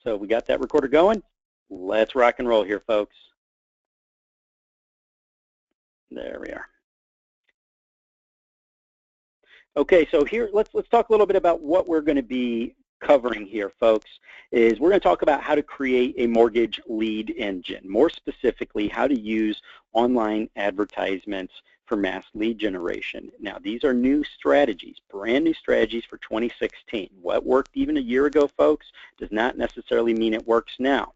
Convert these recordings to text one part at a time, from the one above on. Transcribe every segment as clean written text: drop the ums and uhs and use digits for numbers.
So we got that recorder going. Let's rock and roll here, folks. There we are. Okay, so here let's talk a little bit about what we're going to be covering here, folks. Is we're going to talk about how to create a mortgage lead engine. More specifically, how to use online advertisements for mass lead generation. Now, these are new strategies, brand new strategies for 2016. What worked even a year ago, folks, does not necessarily mean it works now.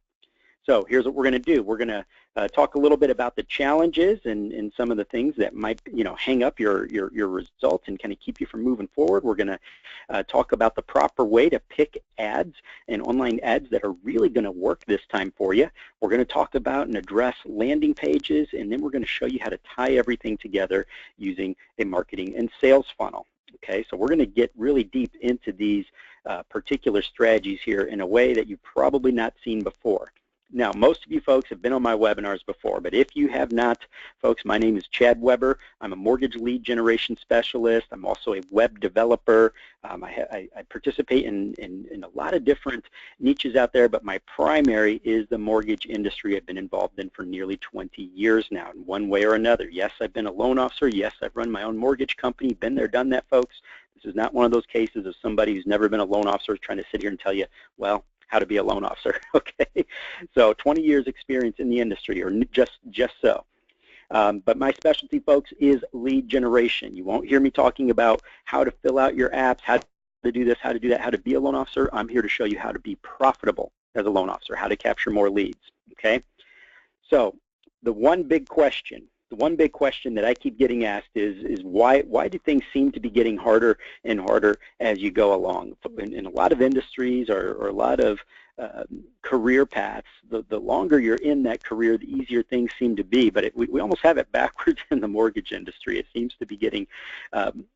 So here's what we're going to do. We're going to talk a little bit about the challenges and some of the things that might, hang up your results and kind of keep you from moving forward. We're going to talk about the proper way to pick ads and online ads that are really going to work this time for you. We're going to talk about and address landing pages, and then we're going to show you how to tie everything together using a marketing and sales funnel. Okay, so we're going to get really deep into these particular strategies here in a way that you've probably not seen before. Now, most of you folks have been on my webinars before, but if you have not, folks, my name is Chad Weber. I'm a mortgage lead generation specialist. I'm also a web developer. I participate in a lot of different niches out there, but my primary is the mortgage industry. I've been involved in for nearly 20 years now in one way or another. Yes, I've been a loan officer. Yes, I've run my own mortgage company. Been there, done that, folks. This is not one of those cases of somebody who's never been a loan officer trying to sit here and tell you, well, how to be a loan officer, okay? So 20 years experience in the industry, or just so. But my specialty, folks, is lead generation. You won't hear me talking about how to fill out your apps, how to do this, how to do that, how to be a loan officer. I'm here to show you how to be profitable as a loan officer, how to capture more leads, okay? So the one big question that I keep getting asked is why do things seem to be getting harder and harder as you go along? In a lot of industries or a lot of career paths, the longer you're in that career, the easier things seem to be. But we almost have it backwards in the mortgage industry. It seems to be getting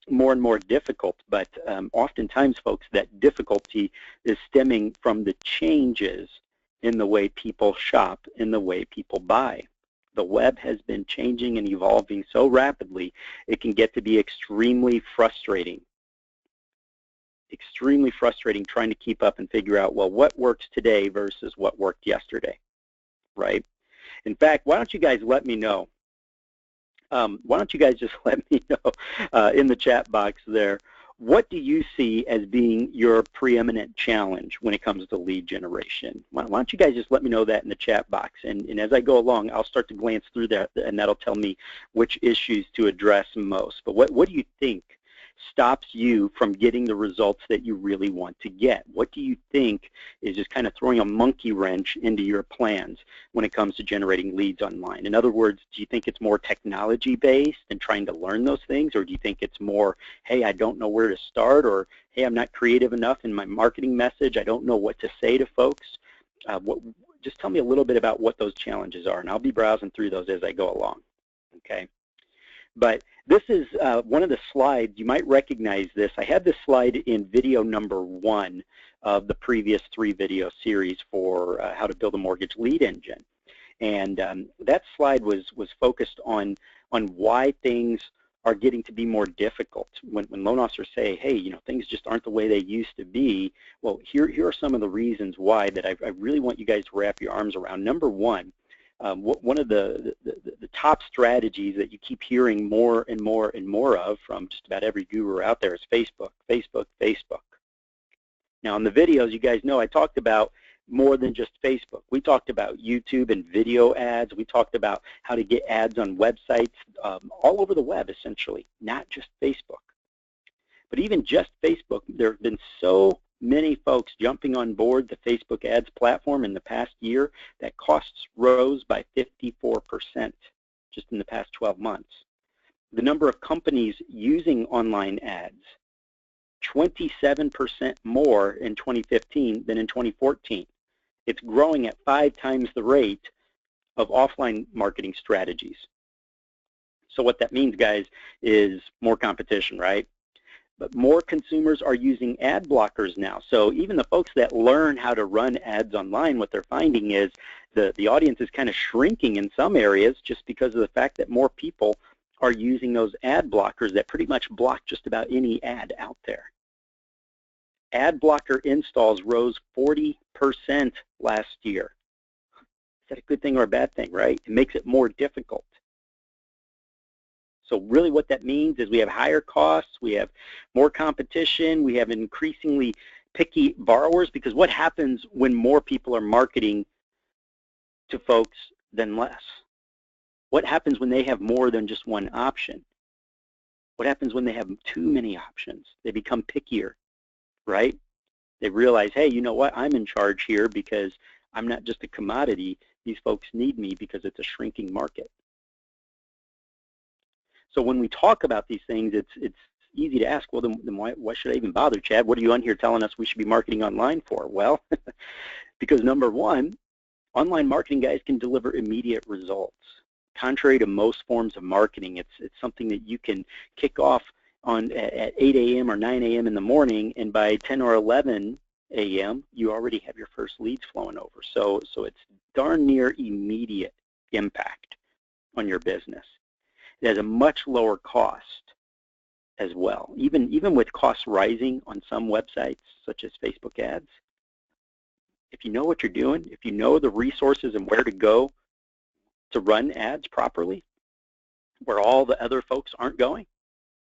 more and more difficult. But oftentimes, folks, that difficulty is stemming from the changes in the way people shop, in the way people buy. The web has been changing and evolving so rapidly, it can get to be extremely frustrating trying to keep up and figure out, well, what works today versus what worked yesterday, right? In fact, why don't you guys let me know, why don't you guys just let me know in the chat box there, what do you see as being your preeminent challenge when it comes to lead generation? Why don't you guys just let me know that in the chat box, and as I go along, I'll start to glance through that, and that'll tell me which issues to address most. But what do you think stops you from getting the results that you really want to get? What do you think is just kind of throwing a monkey wrench into your plans when it comes to generating leads online? In other words, do you think it's more technology based and trying to learn those things, or do you think it's more, hey, I don't know where to start, or hey, I'm not creative enough in my marketing message, I don't know what to say to folks? Just tell me a little bit about what those challenges are, and I'll be browsing through those as I go along, okay? But this is one of the slides. You might recognize this. I had this slide in video number 1 of the previous 3 video series for how to build a mortgage lead engine. And that slide was focused on why things are getting to be more difficult. When loan officers say, hey, things just aren't the way they used to be, well, here are some of the reasons why that I really want you guys to wrap your arms around. Number one of the top strategies that you keep hearing more and more and more of from just about every guru out there is Facebook, Facebook, Facebook. Now, in the videos, you guys know I talked about more than just Facebook. We talked about YouTube and video ads. We talked about how to get ads on websites all over the web, essentially, not just Facebook. But even just Facebook, there have been so many folks jumping on board the Facebook ads platform in the past year that costs rose by 54% just in the past 12 months. The number of companies using online ads, 27% more in 2015 than in 2014. It's growing at 5 times the rate of offline marketing strategies. So what that means, guys, is more competition, right? But more consumers are using ad blockers now. So even the folks that learn how to run ads online, what they're finding is the audience is kind of shrinking in some areas just because of the fact that more people are using those ad blockers that pretty much block just about any ad out there. Ad blocker installs rose 40% last year. Is that a good thing or a bad thing, right? It makes it more difficult. So really what that means is we have higher costs, we have more competition, we have increasingly picky borrowers, because what happens when more people are marketing to folks than less? What happens when they have more than just one option? What happens when they have too many options? They become pickier, right? They realize, hey, you know what? I'm in charge here because I'm not just a commodity. These folks need me because it's a shrinking market. So when we talk about these things, it's easy to ask, well, then why should I even bother, Chad? What are you on here telling us we should be marketing online for? Well, because number one, online marketing guys can deliver immediate results. Contrary to most forms of marketing, it's something that you can kick off at 8 a.m. or 9 a.m. in the morning, and by 10 or 11 a.m. you already have your first leads flowing over. So it's darn near immediate impact on your business. It has a much lower cost as well. Even with costs rising on some websites, such as Facebook ads, if you know what you're doing, if you know the resources and where to go to run ads properly, where all the other folks aren't going,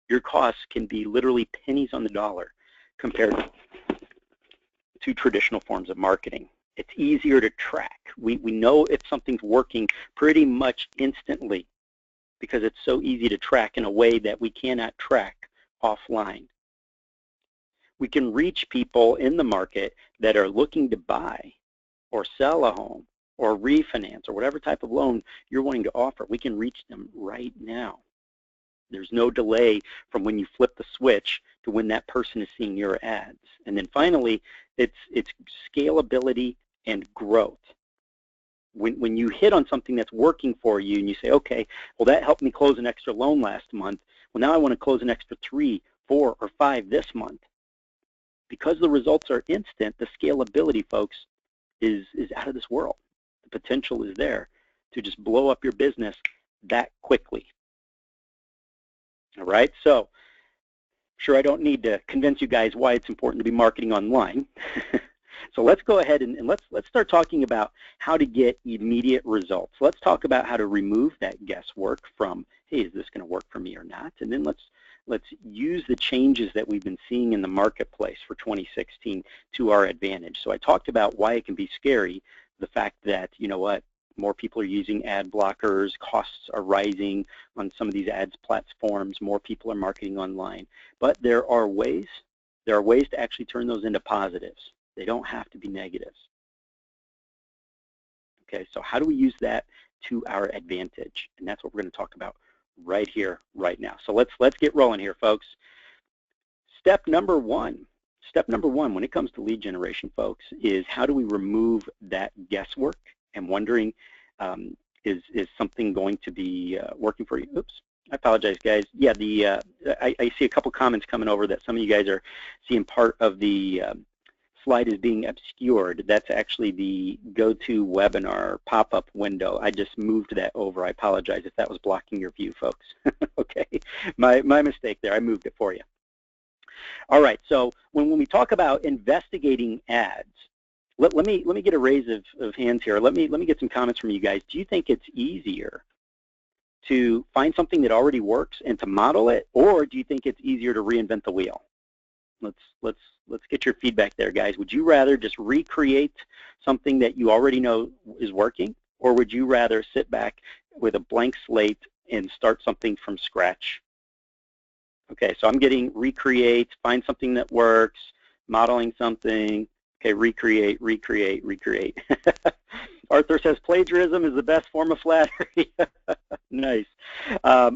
your costs can be literally pennies on the dollar compared to traditional forms of marketing. It's easier to track. We know if something's working pretty much instantly because it's so easy to track in a way that we cannot track offline. We can reach people in the market that are looking to buy or sell a home or refinance or whatever type of loan you're wanting to offer. We can reach them right now. There's no delay from when you flip the switch to when that person is seeing your ads. And then finally, it's scalability and growth. When you hit on something that's working for you and you say, okay, well, that helped me close an extra loan last month. Well, now I want to close an extra 3, 4, or 5 this month. Because the results are instant, the scalability, folks, is out of this world. The potential is there to just blow up your business that quickly. All right, so sure, I don't need to convince you guys why it's important to be marketing online. So let's go ahead and let's start talking about how to get immediate results. Let's talk about how to remove that guesswork from, hey, is this going to work for me or not? And then let's use the changes that we've been seeing in the marketplace for 2016 to our advantage. So I talked about why it can be scary, the fact that, you know what, more people are using ad blockers, costs are rising on some of these ads platforms, more people are marketing online. But there are ways to actually turn those into positives. They don't have to be negatives. Okay, so how do we use that to our advantage? And that's what we're going to talk about right here, right now. So let's get rolling here, folks. Step number one when it comes to lead generation, folks, is how do we remove that guesswork and wondering, is something going to be working for you? Oops, I apologize, guys. Yeah, I see a couple comments coming over that some of you guys are seeing part of the slide is being obscured. That's actually the GoToWebinar pop-up window. I just moved that over. I apologize if that was blocking your view, folks. Okay, my mistake there. I moved it for you. All right, so when we talk about investigating ads, let me get a raise of hands here. Let me get some comments from you guys. Do you think it's easier to find something that already works and to model it, or do you think it's easier to reinvent the wheel? Let's get your feedback there, guys. Would you rather just recreate something that you already know is working, or would you rather sit back with a blank slate and start something from scratch? Okay, so I'm getting recreate, find something that works, modeling something. Okay, recreate. Arthur says plagiarism is the best form of flattery. Nice.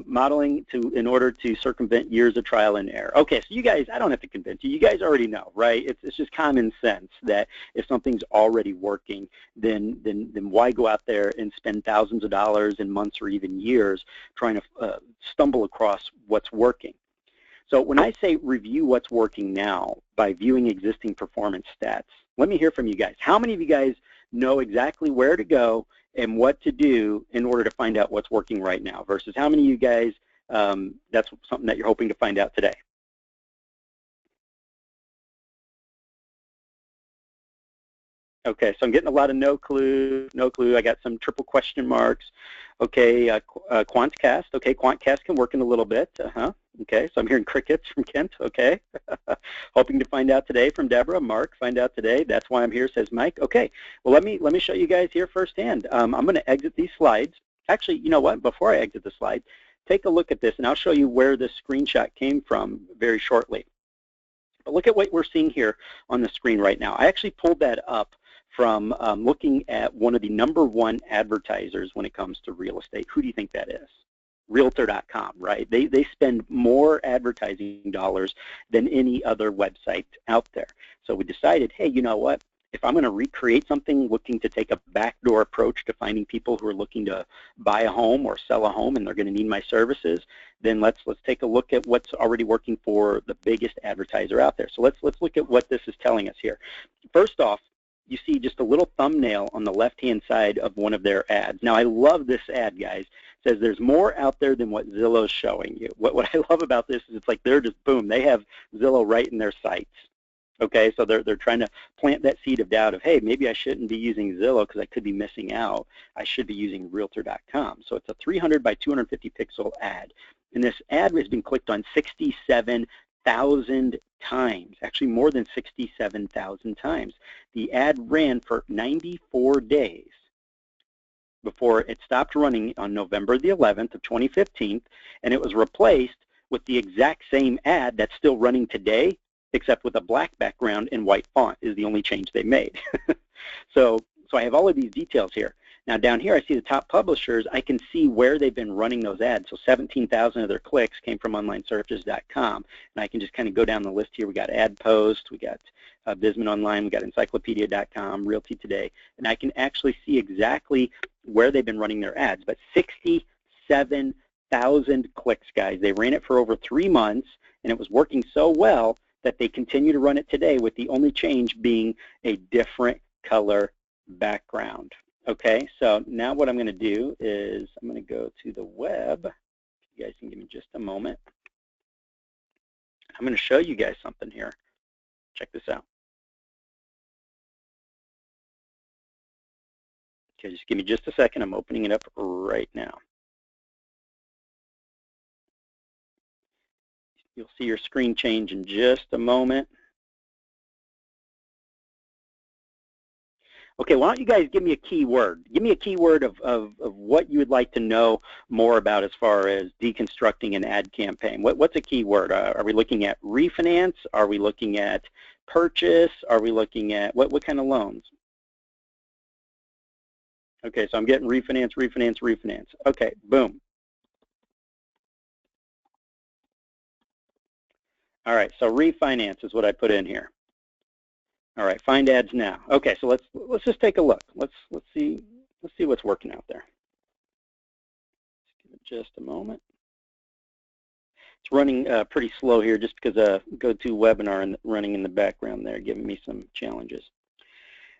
Modeling in order to circumvent years of trial and error. Okay, so you guys, I don't have to convince you. You guys already know, right? It's just common sense that if something's already working, then why go out there and spend thousands of dollars in months or even years trying to stumble across what's working? So when I say review what's working now by viewing existing performance stats, let me hear from you guys. How many of you guys know exactly where to go and what to do in order to find out what's working right now versus how many of you guys, that's something that you're hoping to find out today? Okay, so I'm getting a lot of no clue, no clue. I got some triple question marks. Okay, QuantCast. Okay, QuantCast can work in a little bit. Okay, so I'm hearing crickets from Kent. Okay, hoping to find out today from Deborah. Mark, find out today. That's why I'm here, says Mike. Okay, well let me show you guys here firsthand. I'm going to exit these slides. Actually, you know what? Before I exit the slide, take a look at this, and I'll show you where this screenshot came from very shortly. But look at what we're seeing here on the screen right now. I actually pulled that up from looking at one of the #1 advertisers when it comes to real estate. Who do you think that is? Realtor.com, right? They spend more advertising dollars than any other website out there. So we decided, hey, you know what? If I'm going to recreate something looking to take a backdoor approach to finding people who are looking to buy a home or sell a home and they're going to need my services, then let's take a look at what's already working for the biggest advertiser out there. So let's look at what this is telling us here. First off, you see just a little thumbnail on the left-hand side of one of their ads. Now, I love this ad, guys. It says there's more out there than what Zillow's showing you. What I love about this is it's like they're just, boom, they have Zillow right in their sights. Okay, so they're trying to plant that seed of doubt of, hey, maybe I shouldn't be using Zillow because I could be missing out. I should be using Realtor.com. So it's a 300 by 250 pixel ad. And this ad has been clicked on 67,000 times, actually more than 67,000 times. The ad ran for 94 days before it stopped running on November the 11th of 2015, and it was replaced with the exact same ad that's still running today, except with a black background and white font is the only change they made. So I have all of these details here. Now down here I see the top publishers. I can see where they've been running those ads. So 17,000 of their clicks came from onlinesearches.com. And I can just kind of go down the list here. We got AdPost, we got Visman Online, we got Encyclopedia.com, Realty Today. And I can actually see exactly where they've been running their ads. But 67,000 clicks, guys. They ran it for over 3 months, and it was working so well that they continue to run it today, with the only change being a different color background. Okay, so now what I'm going to do is I'm going to go to the web. You guys can give me just a moment. I'm going to show you guys something here. Check this out. Okay, just give me just a second. I'm opening it up right now. You'll see your screen change in just a moment. Okay, why don't you guys give me a keyword? Give me a keyword of what you would like to know more about as far as deconstructing an ad campaign. What's a keyword? Are we looking at refinance? Are we looking at purchase? Are we looking at what kind of loans? Okay, so I'm getting refinance, refinance, refinance. Okay, boom. All right, so refinance is what I put in here. All right, find ads now. Okay, so let's just take a look. Let's see what's working out there. Give it just a moment. It's running pretty slow here, just because GoToWebinar and running in the background there, giving me some challenges.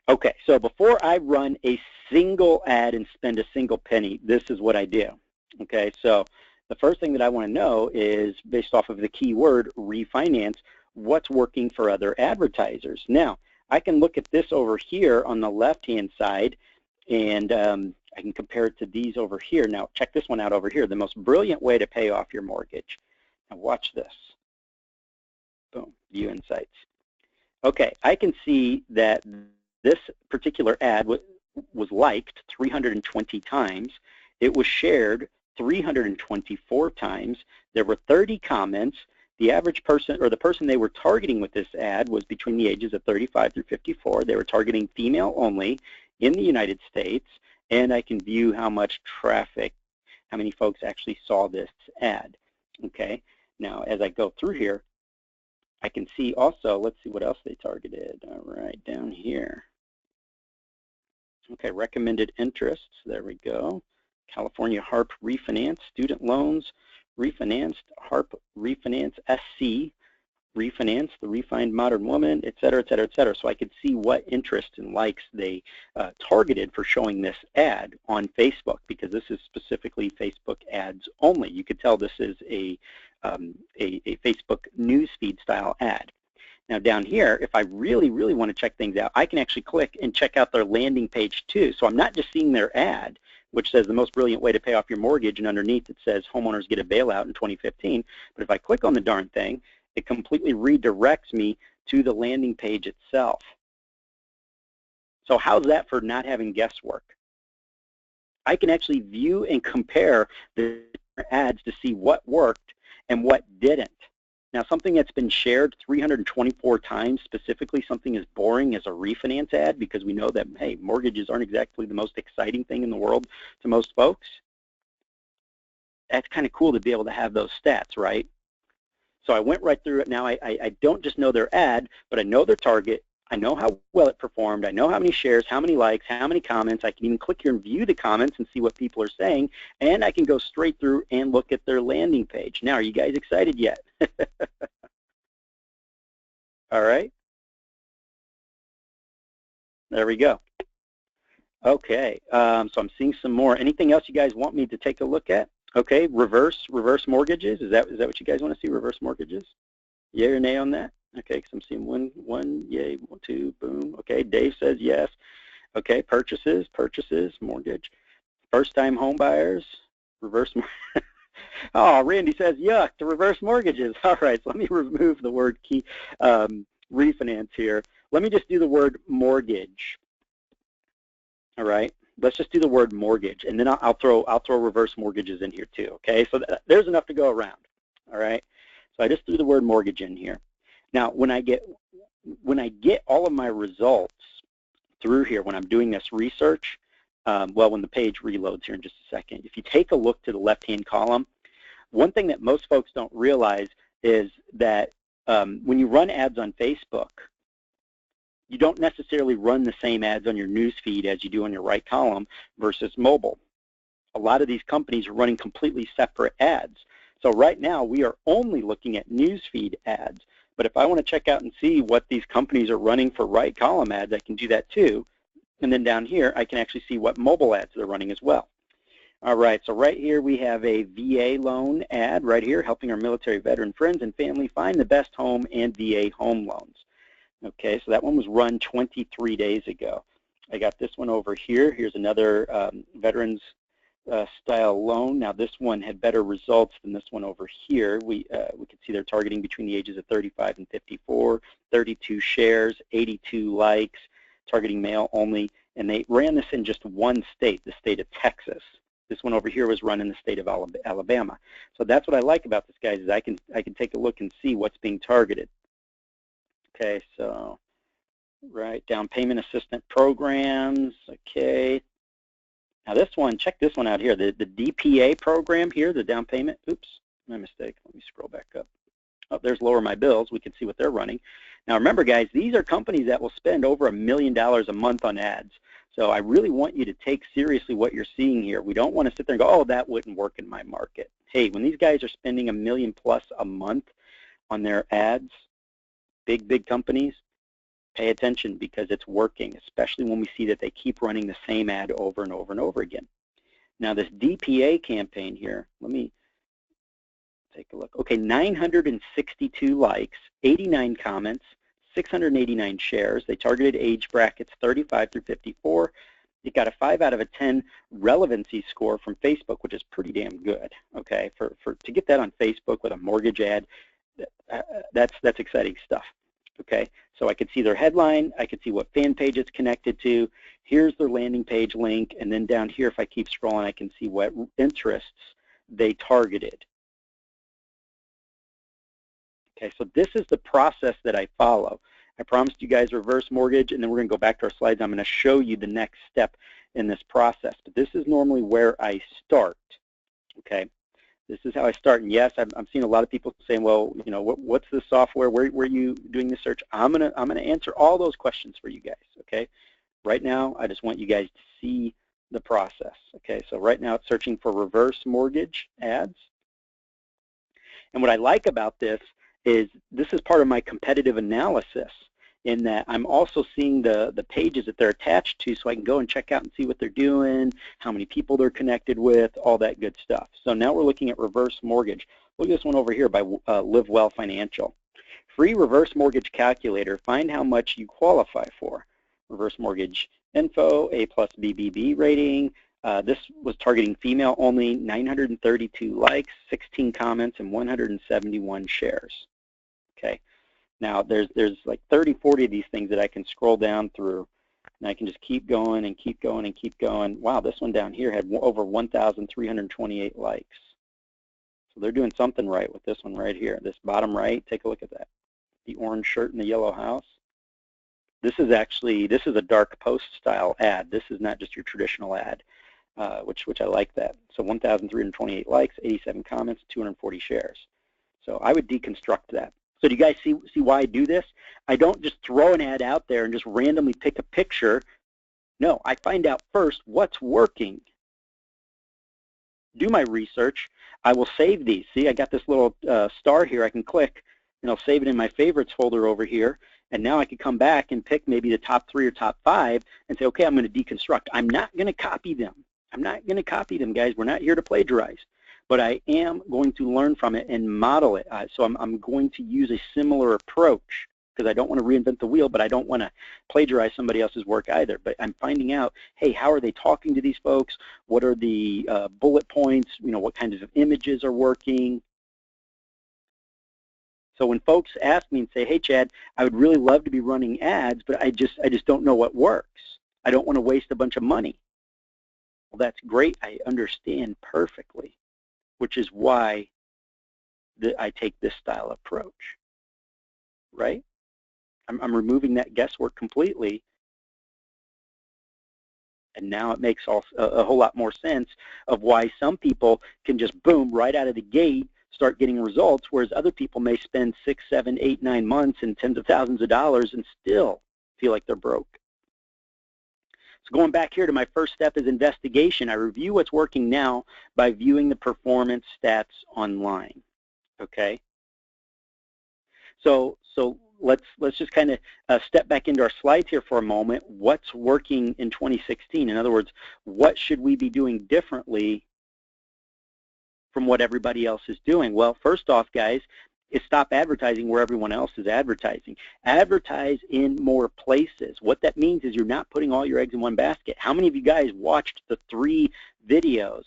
Okay, so before I run a single ad and spend a single penny, this is what I do. Okay, so the first thing that I want to know is, based off of the keyword refinance, what's working for other advertisers. Now, I can look at this over here on the left-hand side, and I can compare it to these over here. Now, check this one out over here, the most brilliant way to pay off your mortgage. Now, watch this. Boom, view insights. Okay, I can see that this particular ad was liked 320 times. It was shared 324 times. There were 30 comments. The average person, or the person they were targeting with this ad, was between the ages of 35 through 54. They were targeting female only in the United States, and I can view how much traffic, how many folks actually saw this ad. Okay, now as I go through here, I can see also, let's see what else they targeted. All right, down here. Okay, recommended interests, there we go. California HARP refinance, student loans, refinanced, HARP refinance, SC, refinance, the refined modern woman, et cetera, et cetera, et cetera. So I could see what interest and likes they targeted for showing this ad on Facebook, because this is specifically Facebook ads only. You could tell this is a Facebook newsfeed style ad. Now down here, if I really, really want to check things out, I can actually click and check out their landing page too. So I'm not just seeing their ad, which says the most brilliant way to pay off your mortgage, and underneath it says homeowners get a bailout in 2015. But if I click on the darn thing, it completely redirects me to the landing page itself. So how's that for not having guesswork? I can actually view and compare the ads to see what worked and what didn't. Now, something that's been shared 324 times, specifically something as boring as a refinance ad, because we know that, hey, mortgages aren't exactly the most exciting thing in the world to most folks. That's kind of cool to be able to have those stats, right? So I went right through it. Now I don't just know their ad, but I know their target. I know how well it performed. I know how many shares, how many likes, how many comments. I can even click here and view the comments and see what people are saying. And I can go straight through and look at their landing page. Now, are you guys excited yet? All right. There we go. Okay, so I'm seeing some more. Anything else you guys want me to take a look at? Okay, reverse mortgages. Is that what you guys want to see? Reverse mortgages? Yay or nay on that? Okay, because I'm seeing one, yay, 1, 2, boom. Okay, Dave says yes. Okay, purchases, mortgage. First-time home buyers, reverse. Oh, Randy says yuck to reverse mortgages. All right, so let me remove the word key refinance here. Let me just do the word mortgage. All right, let's just do the word mortgage, and then I'll throw reverse mortgages in here too. Okay, so there's enough to go around. All right, so I just threw the word mortgage in here. Now, when I get all of my results through here, when I'm doing this research, well, when the page reloads here in just a second, if you take a look to the left-hand column, one thing that most folks don't realize is that when you run ads on Facebook, you don't necessarily run the same ads on your news feed as you do on your right column versus mobile. A lot of these companies are running completely separate ads. So right now, we are only looking at news feed ads. But if I want to check out and see what these companies are running for right column ads, I can do that too. And then down here, I can actually see what mobile ads they're running as well. All right, so right here we have a VA loan ad right here, helping our military veteran friends and family find the best home and VA home loans. Okay, so that one was run 23 days ago. I got this one over here. Here's another veterans style loan. Now this one had better results than this one over here. We can see they're targeting between the ages of 35 and 54, 32 shares, 82 likes, targeting male only, and they ran this in just one state, the state of Texas. This one over here was run in the state of Alabama. So that's what I like about this, guys, is I can take a look and see what's being targeted. Okay, so right, down payment assistance programs. Okay. Now this one, check this one out here, the DPA program here, the down payment. Oops, my mistake. Let me scroll back up. Oh, there's Lower My Bills. We can see what they're running. Now remember, guys, these are companies that will spend over $1 million a month on ads. So I really want you to take seriously what you're seeing here. We don't want to sit there and go, oh, that wouldn't work in my market. Hey, when these guys are spending $1 million+ a month on their ads, big companies, pay attention because it's working, especially when we see that they keep running the same ad over and over and over again. Now this DPA campaign here, let me take a look. Okay, 962 likes, 89 comments, 689 shares. They targeted age brackets 35 through 54. It got a 5 out of 10 relevancy score from Facebook, which is pretty damn good. Okay, to get that on Facebook with a mortgage ad, that's exciting stuff. Okay, so I could see their headline, I could see what fan page it's connected to, here's their landing page link, and then down here, if I keep scrolling, I can see what interests they targeted. Okay, so this is the process that I follow. I promised you guys reverse mortgage, and then we're going to go back to our slides. I'm going to show you the next step in this process, but this is normally where I start. Okay. This is how I start, and yes, I'm seeing a lot of people saying, well, you know, what's the software? Where are you doing the search? I'm gonna answer all those questions for you guys. Okay, right now I just want you guys to see the process. Okay, so right now it's searching for reverse mortgage ads, and what I like about this is this is part of my competitive analysis, in that I'm also seeing the pages that they're attached to, so I can go and check out and see what they're doing, how many people they're connected with, all that good stuff. So now we're looking at reverse mortgage. Look at this one over here by Live Well Financial. Free reverse mortgage calculator. Find how much you qualify for. Reverse mortgage info, A+ BBB rating. This was targeting female only, 932 likes, 16 comments, and 171 shares. Okay. Now there's like 30, 40 of these things that I can scroll down through, and I can just keep going and keep going and keep going. Wow, this one down here had over 1,328 likes. So they're doing something right with this one right here. This bottom right, take a look at that. The orange shirt in the yellow house. This is a dark post style ad. This is not just your traditional ad, which I like that. So 1,328 likes, 87 comments, 240 shares. So I would deconstruct that. So do you guys see why I do this? I don't just throw an ad out there and just randomly pick a picture. No, I find out first what's working. Do my research. I will save these. See, I got this little star here I can click, and I'll save it in my favorites folder over here. And now I can come back and pick maybe the top 3 or top 5 and say, okay, I'm going to deconstruct. I'm not going to copy them. I'm not going to copy them, guys. We're not here to plagiarize. But I am going to learn from it and model it. So I'm going to use a similar approach because I don't want to reinvent the wheel, but I don't want to plagiarize somebody else's work either. But I'm finding out, hey, how are they talking to these folks? What are the bullet points? You know, what kinds of images are working? So when folks ask me and say, hey, Chad, I would really love to be running ads, but I just don't know what works. I don't want to waste a bunch of money. Well, that's great. I understand perfectly, which is why I take this style approach, right? I'm removing that guesswork completely, and now it makes a whole lot more sense of why some people can just boom right out of the gate start getting results, whereas other people may spend 6, 7, 8, 9 months and tens of thousands of dollars and still feel like they're broke. So going back here to my first step is investigation. I review what's working now by viewing the performance stats online. Okay. So let's just kind of step back into our slides here for a moment. What's working in 2016? In other words, what should we be doing differently from what everybody else is doing? Well, first off, guys, is stop advertising where everyone else is advertising. Advertise in more places. What that means is you're not putting all your eggs in one basket. How many of you guys watched the 3 videos,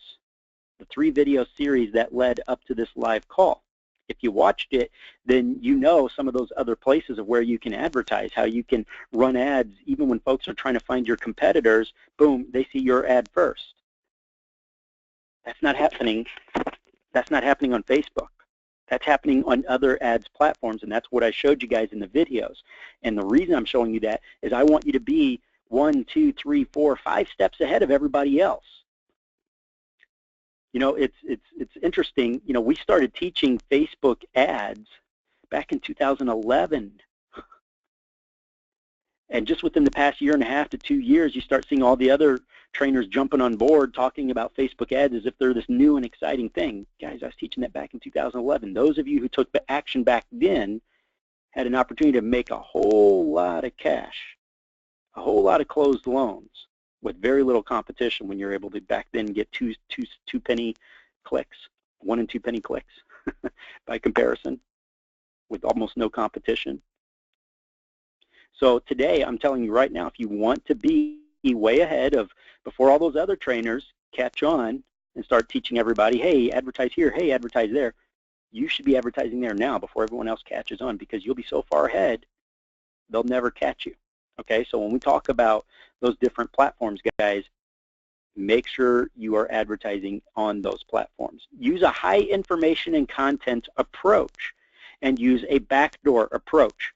the 3 video series that led up to this live call? If you watched it, then you know some of those other places of where you can advertise, how you can run ads even when folks are trying to find your competitors, boom, they see your ad first. That's not happening. That's not happening on Facebook. That's happening on other ads platforms, and that's what I showed you guys in the videos. And the reason I'm showing you that is I want you to be 1, 2, 3, 4, 5 steps ahead of everybody else. You know, it's interesting. You know, we started teaching Facebook ads back in 2011. And just within the past 1.5 to 2 years, you start seeing all the other trainers jumping on board talking about Facebook ads as if they're this new and exciting thing. Guys, I was teaching that back in 2011. Those of you who took action back then had an opportunity to make a whole lot of cash, a whole lot of closed loans with very little competition when you're able to back then get two penny clicks, 1 and 2 penny clicks by comparison with almost no competition. So today, I'm telling you right now, if you want to be way ahead of before all those other trainers catch on and start teaching everybody, hey, advertise here, hey, advertise there, you should be advertising there now before everyone else catches on, because you'll be so far ahead, they'll never catch you. Okay, so when we talk about those different platforms, guys, make sure you are advertising on those platforms. Use a high information and content approach and use a backdoor approach.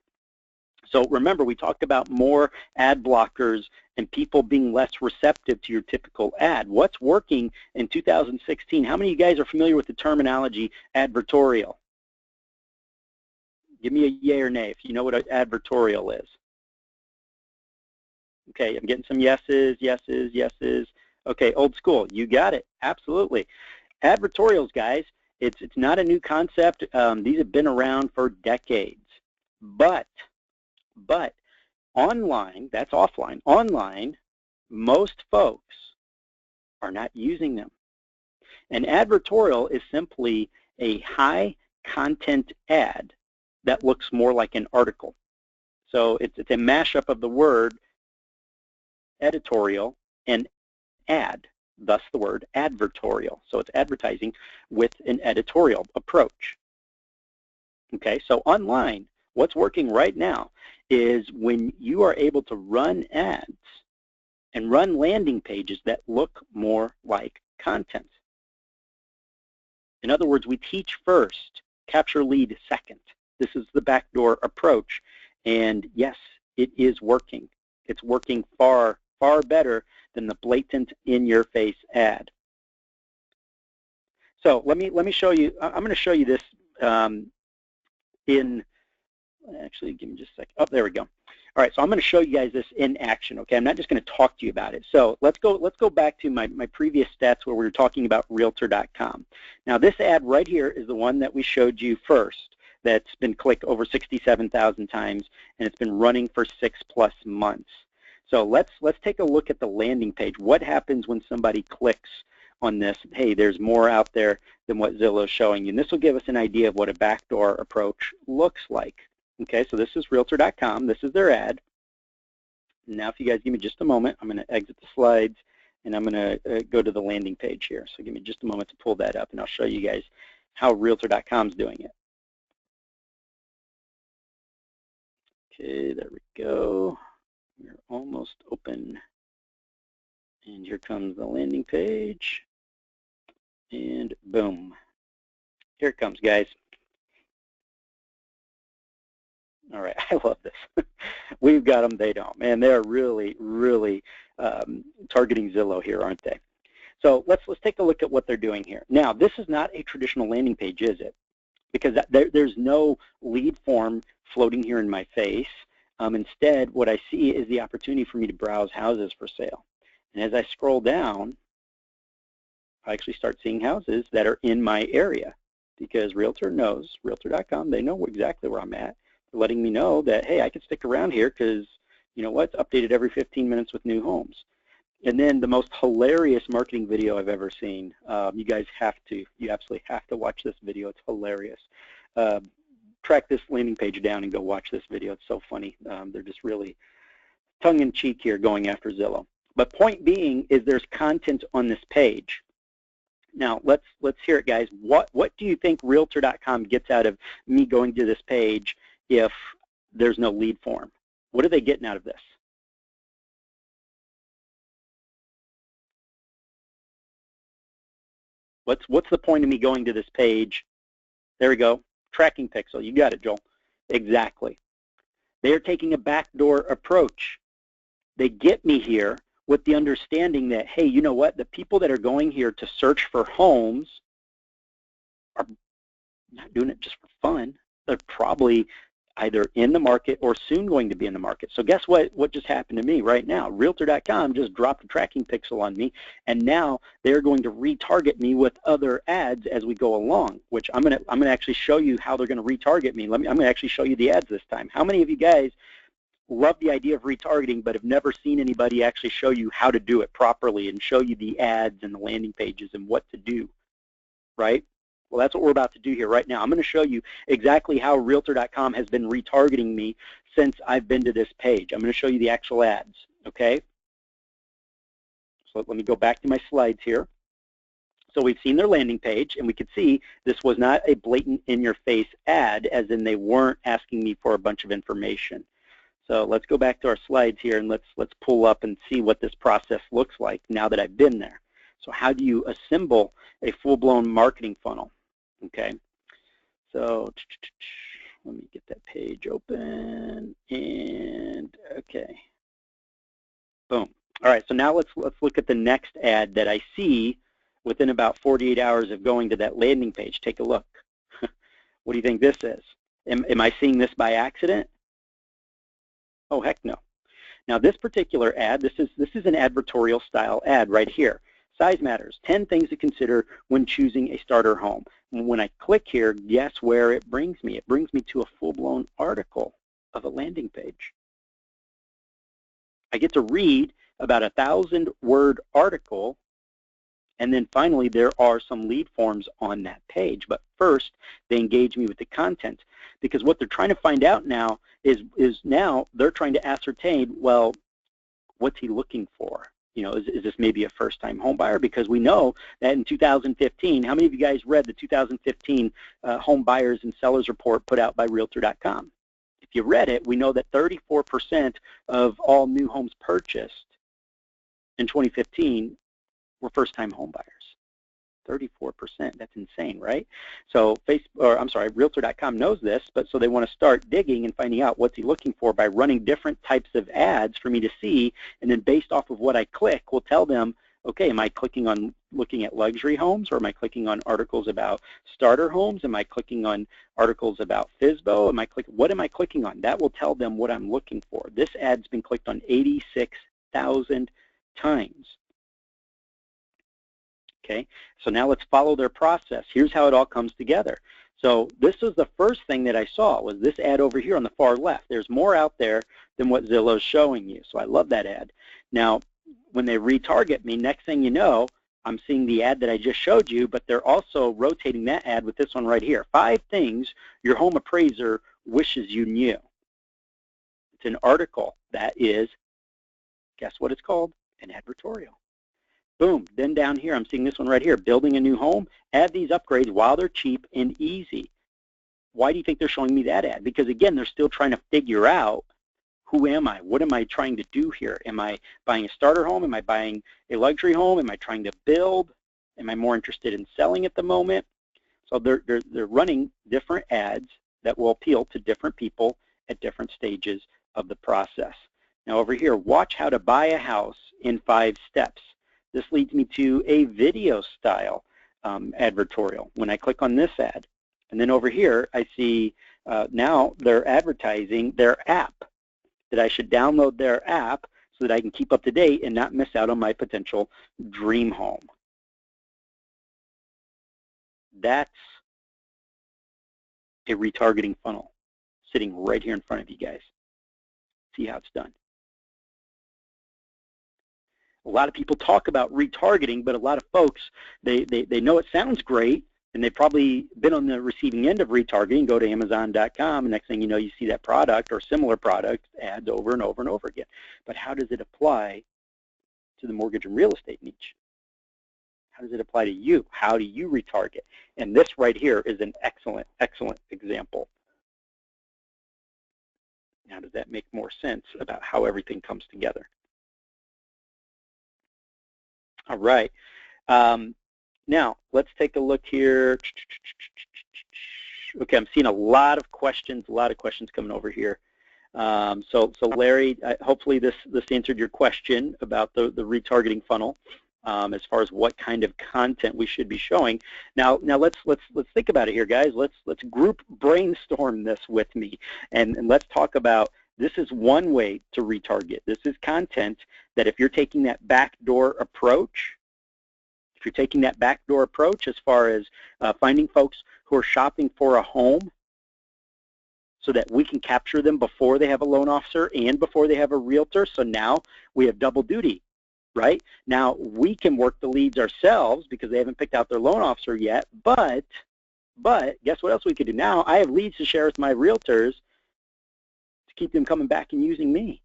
So remember, we talked about more ad blockers and people being less receptive to your typical ad. What's working in 2016? How many of you guys are familiar with the terminology advertorial? Give me a yay or nay if you know what an advertorial is. Okay, I'm getting some yeses, yeses, yeses. Okay, old school, you got it, absolutely. Advertorials, guys, it's not a new concept. These have been around for decades. But online, that's offline, online, most folks are not using them. An advertorial is simply a high content ad that looks more like an article. So it's a mashup of the word editorial and ad, thus the word advertorial. So it's advertising with an editorial approach. Okay, so online, what's working right now is when you are able to run ads and run landing pages that look more like content. In other words, we teach first, capture lead second. This is the backdoor approach, and yes, it is working. It's working far, far better than the blatant in-your-face ad. So let me show you. I'm going to show you this actually, give me just a second. Oh, there we go. All right, so I'm going to show you guys this in action. Okay, I'm not just going to talk to you about it. So let's go back to my previous stats where we were talking about Realtor.com. Now this ad right here is the one that we showed you first. That's been clicked over 67,000 times, and it's been running for 6+ months. So let's take a look at the landing page. What happens when somebody clicks on this? Hey, there's more out there than what Zillow is showing you. And this will give us an idea of what a backdoor approach looks like. Okay, so this is Realtor.com. This is their ad. Now, if you guys give me just a moment, I'm going to exit the slides, and I'm going to go to the landing page here. So give me just a moment to pull that up, and I'll show you guys how Realtor.com is doing it. Okay, there we go. We're almost open. And here comes the landing page. And boom. Here it comes, guys. All right, I love this. We've got them, they don't. Man, they're really, really targeting Zillow here, aren't they? So let's take a look at what they're doing here. Now, this is not a traditional landing page, is it? Because there's no lead form floating here in my face. Instead, what I see is the opportunity for me to browse houses for sale. And as I scroll down, I actually start seeing houses that are in my area because Realtor knows, Realtor.com, they know exactly where I'm at. They're letting me know that, hey, I can stick around here because, you know what, it's updated every 15 minutes with new homes. And then the most hilarious marketing video I've ever seen. You guys you absolutely have to watch this video. It's hilarious. Track this landing page down and go watch this video. It's so funny. They're just really tongue-in-cheek here going after Zillow. But point being is there's content on this page. Now let's hear it, guys. What do you think Realtor.com gets out of me going to this page if there's no lead form? What are they getting out of this? What's the point of me going to this page? There we go. Tracking pixel. You got it, Joel. Exactly. They are taking a backdoor approach. They get me here with the understanding that, hey, you know what? The people that are going here to search for homes are not doing it just for fun. They're probably either in the market or soon going to be in the market. So guess what just happened to me right now? Realtor.com just dropped a tracking pixel on me, and now they're going to retarget me with other ads as we go along, which I'm gonna actually show you how they're gonna retarget me. I'm gonna actually show you the ads this time. How many of you guys love the idea of retargeting but have never seen anybody actually show you how to do it properly and show you the ads and the landing pages and what to do, right? Well, that's what we're about to do here right now. I'm going to show you exactly how Realtor.com has been retargeting me since I've been to this page. I'm going to show you the actual ads, okay? So let me go back to my slides here. So we've seen their landing page, and we could see this was not a blatant in-your-face ad, as in they weren't asking me for a bunch of information. So let's go back to our slides here, and let's pull up and see what this process looks like now that I've been there. So how do you assemble a full-blown marketing funnel? Okay, so let me get that page open, and okay, boom. All right, so now let's look at the next ad that I see within about 48 hours of going to that landing page. Take a look. What do you think this is? Am I seeing this by accident? Oh, heck no. Now this particular ad, this is an advertorial style ad right here. Size matters. 10 things to consider when choosing a starter home. And when I click here, guess where it brings me? It brings me to a full-blown article of a landing page. I get to read about a 1,000-word article And then finally, there are some lead forms on that page. But first, they engage me with the content, because what they're trying to find out now is now they're trying to ascertain, well, what's he looking for? You know, is this maybe a first-time home buyer? Because we know that in 2015, how many of you guys read the 2015 home buyers and sellers report put out by Realtor.com? If you read it, we know that 34% of all new homes purchased in 2015 were first-time home buyers. 34%, that's insane, right? So Realtor.com knows this, but so they want to start digging and finding out what's he looking for by running different types of ads for me to see, and then based off of what I click, we'll tell them, okay, am I clicking on looking at luxury homes, or am I clicking on articles about starter homes? Am I clicking on articles about FSBO? What am I clicking on? That will tell them what I'm looking for. This ad's been clicked on 86,000 times. Okay, so now let's follow their process. Here's how it all comes together. So this was the first thing that I saw, was this ad over here on the far left. There's more out there than what Zillow's showing you, so I love that ad. Now, when they retarget me, next thing you know, I'm seeing the ad that I just showed you, but they're also rotating that ad with this one right here. 5 things your home appraiser wishes you knew. It's an article that is, guess what it's called? An advertorial. Boom, then down here, I'm seeing this one right here, building a new home, add these upgrades while they're cheap and easy. Why do you think they're showing me that ad? Because again, they're still trying to figure out, who am I? What am I trying to do here? Am I buying a starter home? Am I buying a luxury home? Am I trying to build? Am I more interested in selling at the moment? So they're running different ads that will appeal to different people at different stages of the process. Now over here, watch how to buy a house in 5 steps. This leads me to a video style advertorial when I click on this ad. And then over here, I see now they're advertising their app, that I should download their app so that I can keep up to date and not miss out on my potential dream home. That's a retargeting funnel sitting right here in front of you guys. See how it's done. A lot of people talk about retargeting, but a lot of folks, they know it sounds great, and they've probably been on the receiving end of retargeting. Go to Amazon.com, and next thing you know, you see that product or similar product ads over and over and over again. But how does it apply to the mortgage and real estate niche? How does it apply to you? How do you retarget? And this right here is an excellent, excellent example. Now, does that make more sense about how everything comes together? All right. Now, let's take a look here. Okay, I'm seeing a lot of questions coming over here. So Larry, hopefully this answered your question about the retargeting funnel as far as what kind of content we should be showing. Now let's think about it here, guys. Let's group brainstorm this with me, and let's talk about. This is one way to retarget. This is content that if you're taking that backdoor approach, as far as finding folks who are shopping for a home so that we can capture them before they have a loan officer and before they have a realtor, so now we have double duty, right? Now we can work the leads ourselves because they haven't picked out their loan officer yet, but guess what else we could do? Now I have leads to share with my realtors to keep them coming back and using me.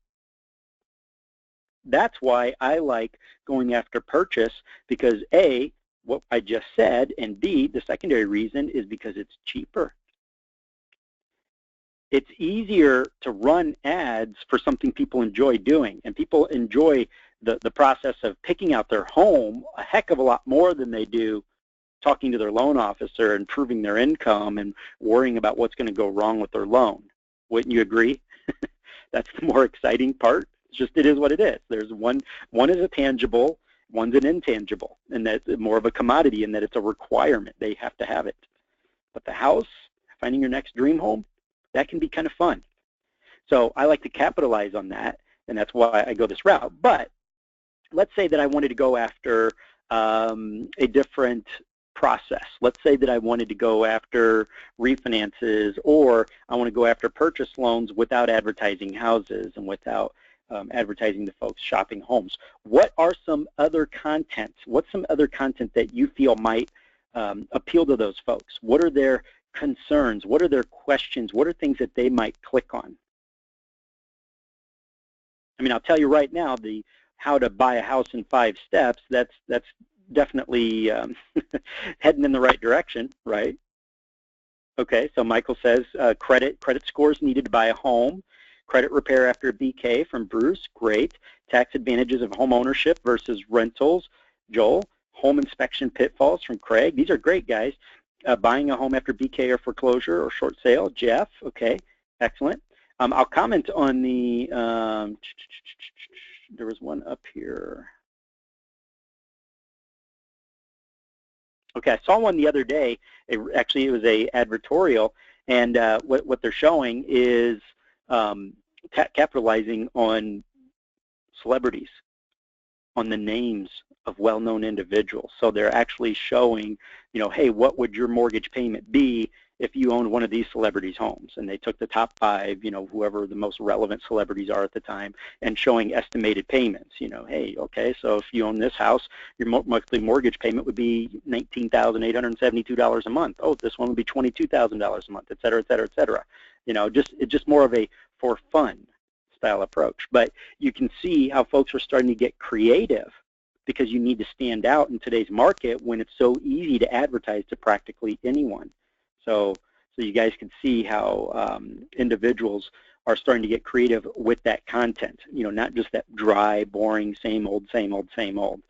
That's why I like going after purchase, because A, what I just said, and B, the secondary reason is because it's cheaper. It's easier to run ads for something people enjoy doing, and people enjoy the process of picking out their home a heck of a lot more than they do talking to their loan officer and proving their income and worrying about what's going to go wrong with their loan. Wouldn't you agree? That's the more exciting part. It's just, it is what it is. There's one is a tangible, one's an intangible, and that's more of a commodity in that it's a requirement. They have to have it. But the house, finding your next dream home, that can be kind of fun. So I like to capitalize on that, and that's why I go this route. But let's say that I wanted to go after a different process. Let's say that I wanted to go after refinances, or I want to go after purchase loans without advertising houses and without advertising to folks shopping homes. What are some other content? What's some other content that you feel might appeal to those folks? What are their concerns? What are their questions? What are things that they might click on? I mean, I'll tell you right now, the how to buy a house in 5 steps, that's definitely heading in the right direction, right? Okay, so Michael says credit scores needed to buy a home, credit repair after a BK from Bruce, great. Tax advantages of home ownership versus rentals, Joel. Home inspection pitfalls from Craig. These are great, guys. Buying a home after BK or foreclosure or short sale, Jeff. Okay, excellent. I'll comment on the, there was one up here. Okay, I saw one the other day. Actually, it was a advertorial, and what they're showing is capitalizing on celebrities, on the names of well-known individuals. So they're actually showing, you know, hey, what would your mortgage payment be if you owned one of these celebrities' homes? And they took the top 5, you know, whoever the most relevant celebrities are at the time, and showing estimated payments. You know, hey, okay, so if you own this house, your monthly mortgage payment would be $19,872 a month. Oh, this one would be $22,000 a month, et cetera, et cetera, et cetera. You know, it's just more of a for fun style approach. But you can see how folks are starting to get creative, because you need to stand out in today's market when it's so easy to advertise to practically anyone. So you guys can see how individuals are starting to get creative with that content, you know, not just that dry, boring, same old, same old, same old.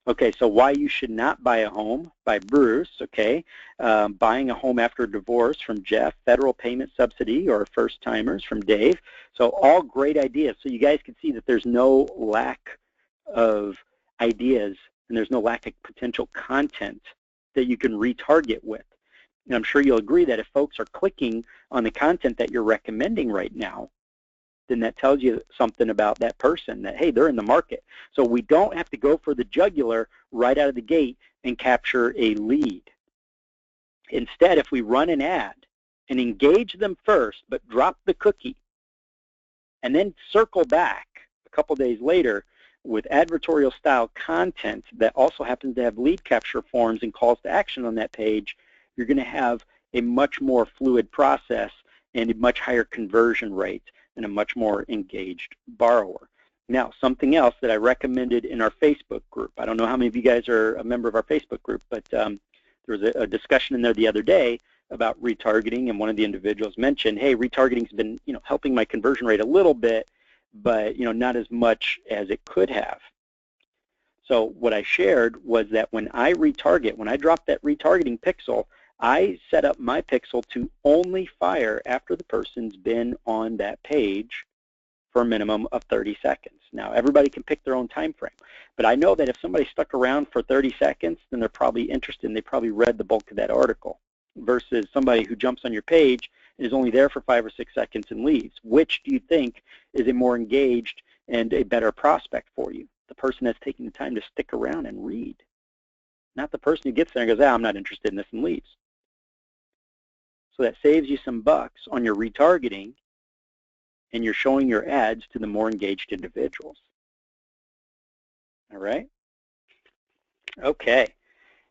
Okay, so why you should not buy a home by Bruce, okay. Buying a home after a divorce from Jeff, federal payment subsidy or first timers from Dave. So all great ideas. So you guys can see that there's no lack of ideas and there's no lack of potential content that you can retarget with. And I'm sure you'll agree that if folks are clicking on the content that you're recommending right now, then that tells you something about that person, that, hey, they're in the market. So we don't have to go for the jugular right out of the gate and capture a lead. Instead, if we run an ad and engage them first, but drop the cookie, and then circle back a couple days later with advertorial style content that also happens to have lead capture forms and calls to action on that page, you're going to have a much more fluid process and a much higher conversion rate and a much more engaged borrower. Now, something else that I recommended in our Facebook group, I don't know how many of you guys are a member of our Facebook group, but there was a discussion in there the other day about retargeting, and one of the individuals mentioned, hey, retargeting's been, you know, helping my conversion rate a little bit, but, you know, not as much as it could have. So what I shared was that when I retarget, when I drop that retargeting pixel, I set up my pixel to only fire after the person's been on that page for a minimum of 30 seconds. Now, everybody can pick their own time frame, but I know that if somebody stuck around for 30 seconds, then they're probably interested and they probably read the bulk of that article, versus somebody who jumps on your page and is only there for 5 or 6 seconds and leaves. Which do you think is a more engaged and a better prospect for you? The person that's taking the time to stick around and read, not the person who gets there and goes, I'm not interested in this, and leaves. So that saves you some bucks on your retargeting, and you're showing your ads to the more engaged individuals. All right? Okay.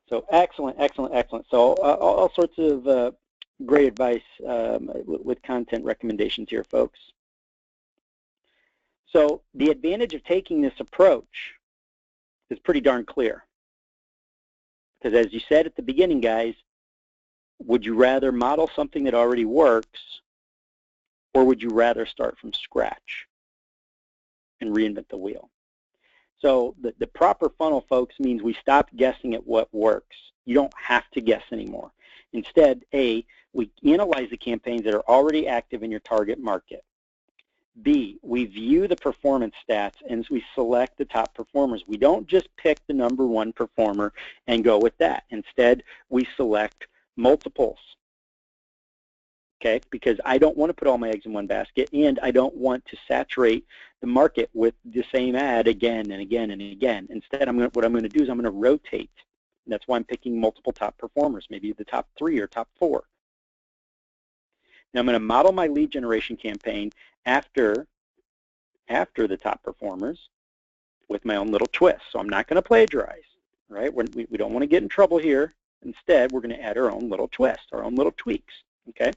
So excellent, excellent, excellent. So all sorts of great advice with content recommendations here, folks. So the advantage of taking this approach is pretty darn clear. Because as you said at the beginning, guys, would you rather model something that already works, or would you rather start from scratch and reinvent the wheel? So the proper funnel, folks, means we stop guessing at what works. You don't have to guess anymore. Instead, A, we analyze the campaigns that are already active in your target market. B, we view the performance stats and we select the top performers. We don't just pick the #1 performer and go with that. Instead, we select multiples, okay? Because I don't want to put all my eggs in one basket, and I don't want to saturate the market with the same ad again and again and again. Instead, what I'm going to do is I'm going to rotate. And that's why I'm picking multiple top performers, maybe the top 3 or top 4. Now I'm going to model my lead generation campaign after after the top performers with my own little twist. So I'm not going to plagiarize, right? We don't want to get in trouble here. Instead, we're going to add our own little twist, our own little tweaks, okay?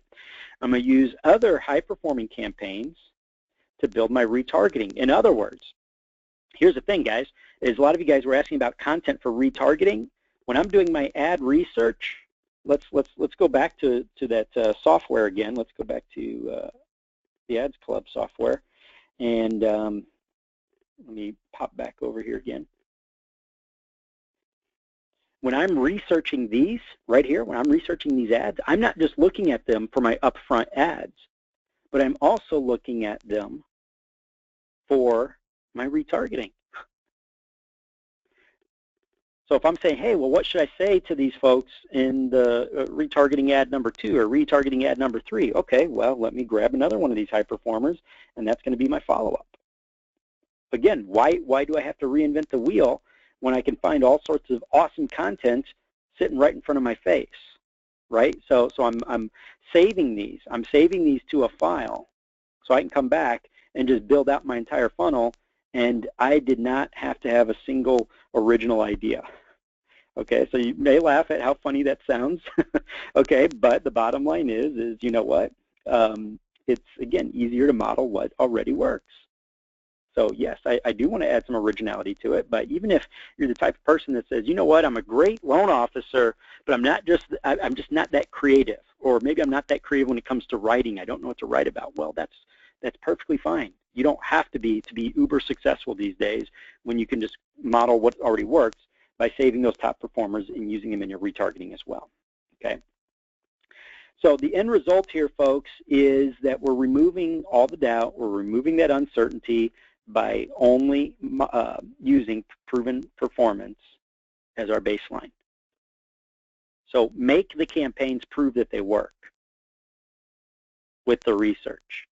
I'm going to use other high-performing campaigns to build my retargeting. In other words, here's the thing, guys, is a lot of you guys were asking about content for retargeting. When I'm doing my ad research, let's go back to that software again. Let's go back to the Ads Club software, and let me pop back over here again. When I'm researching these right here, when I'm researching these ads, I'm not just looking at them for my upfront ads, but I'm also looking at them for my retargeting. So if I'm saying, hey, well, what should I say to these folks in the retargeting ad number 2 or retargeting ad number 3? Okay, well, let me grab another one of these high performers, and that's going to be my follow-up. Again, why do I have to reinvent the wheel when I can find all sorts of awesome content sitting right in front of my face, right? So I'm saving these. I'm saving these to a file so I can come back and just build out my entire funnel, and I did not have to have a single original idea. Okay, so you may laugh at how funny that sounds, okay, but the bottom line is you know what? It's, again, easier to model what already works. So yes, I do want to add some originality to it, but even if you're the type of person that says, you know what, I'm a great loan officer, but I'm just not that creative, or maybe I'm not that creative when it comes to writing, I don't know what to write about. Well, that's perfectly fine. You don't have to be uber successful these days when you can just model what already works by saving those top performers and using them in your retargeting as well, okay? So the end result here, folks, is that we're removing all the doubt, we're removing that uncertainty by only using proven performance as our baseline. So make the campaigns prove that they work with the research.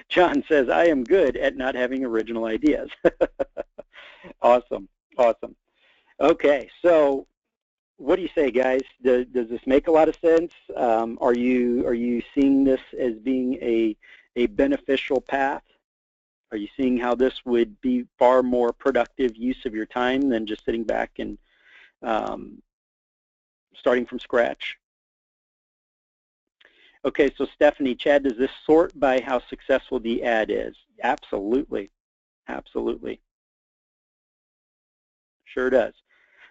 John says, I am good at not having original ideas. Awesome, awesome. Okay, so what do you say, guys? Does this make a lot of sense? Are you seeing this as being a beneficial path? Are you seeing how this would be far more productive use of your time than just sitting back and starting from scratch? Okay, so Stephanie, Chad, does this sort by how successful the ad is? Absolutely, absolutely. Sure does.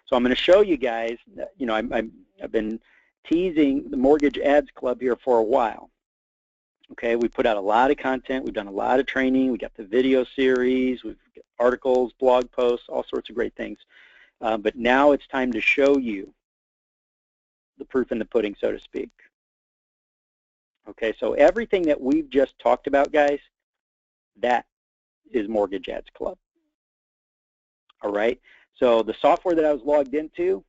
So I'm going to show you guys, you know, I've been teasing the Mortgage Ads Club here for a while. Okay, we put out a lot of content, we've done a lot of training, we got the video series, we've got articles, blog posts, all sorts of great things. But now it's time to show you the proof in the pudding, so to speak. Okay, so everything that we've just talked about, guys, that is Mortgage Ads Club. All right, so the software that I was logged into,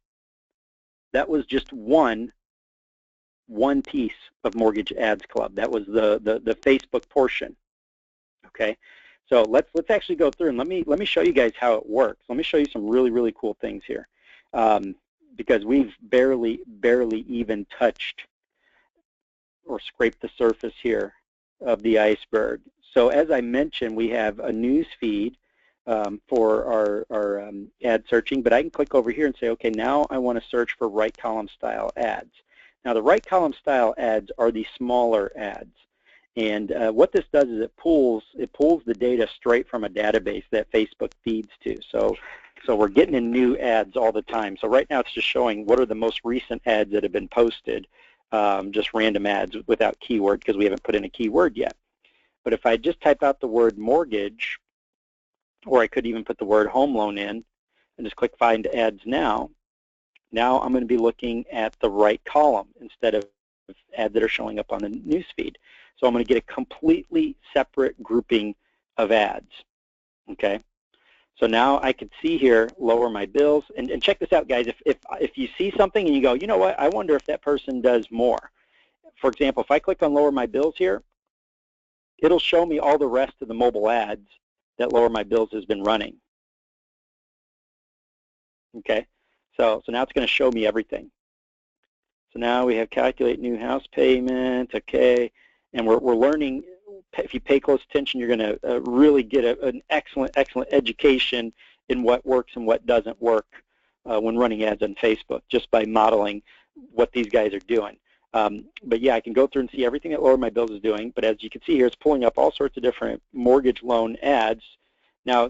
that was just one piece of Mortgage Ads Club. That was the Facebook portion. Okay, so let's actually go through and let me show you guys how it works. Let me show you some really cool things here, because we've barely even touched or scraped the surface here of the iceberg. So as I mentioned, we have a news feed for our ad searching, but I can click over here and say, okay, now I want to search for right column style ads. Now the right column style ads are the smaller ads, and what this does is it pulls the data straight from a database that Facebook feeds to. So we're getting in new ads all the time. So right now it's just showing what are the most recent ads that have been posted, just random ads without keyword because we haven't put in a keyword yet. But if I just type out the word mortgage, or I could even put the word home loan in and just click find ads now, I'm going to be looking at the right column instead of ads that are showing up on the news feed. So I'm going to get a completely separate grouping of ads. Okay, so now I can see here, lower my bills, and check this out, guys. If you see something and you go, you know what, I wonder if that person does more. For example, if I click on lower my bills here, it'll show me all the rest of the mobile ads that Lower My Bills has been running. Okay, so now it's going to show me everything. So now we have calculate new house payment, okay, and we're learning if you pay close attention, you're going to really get an excellent education in what works and what doesn't work when running ads on Facebook, just by modeling what these guys are doing. But yeah, I can go through and see everything that Lower My Bills is doing, but as you can see here, it's pulling up all sorts of different mortgage loan ads. Now,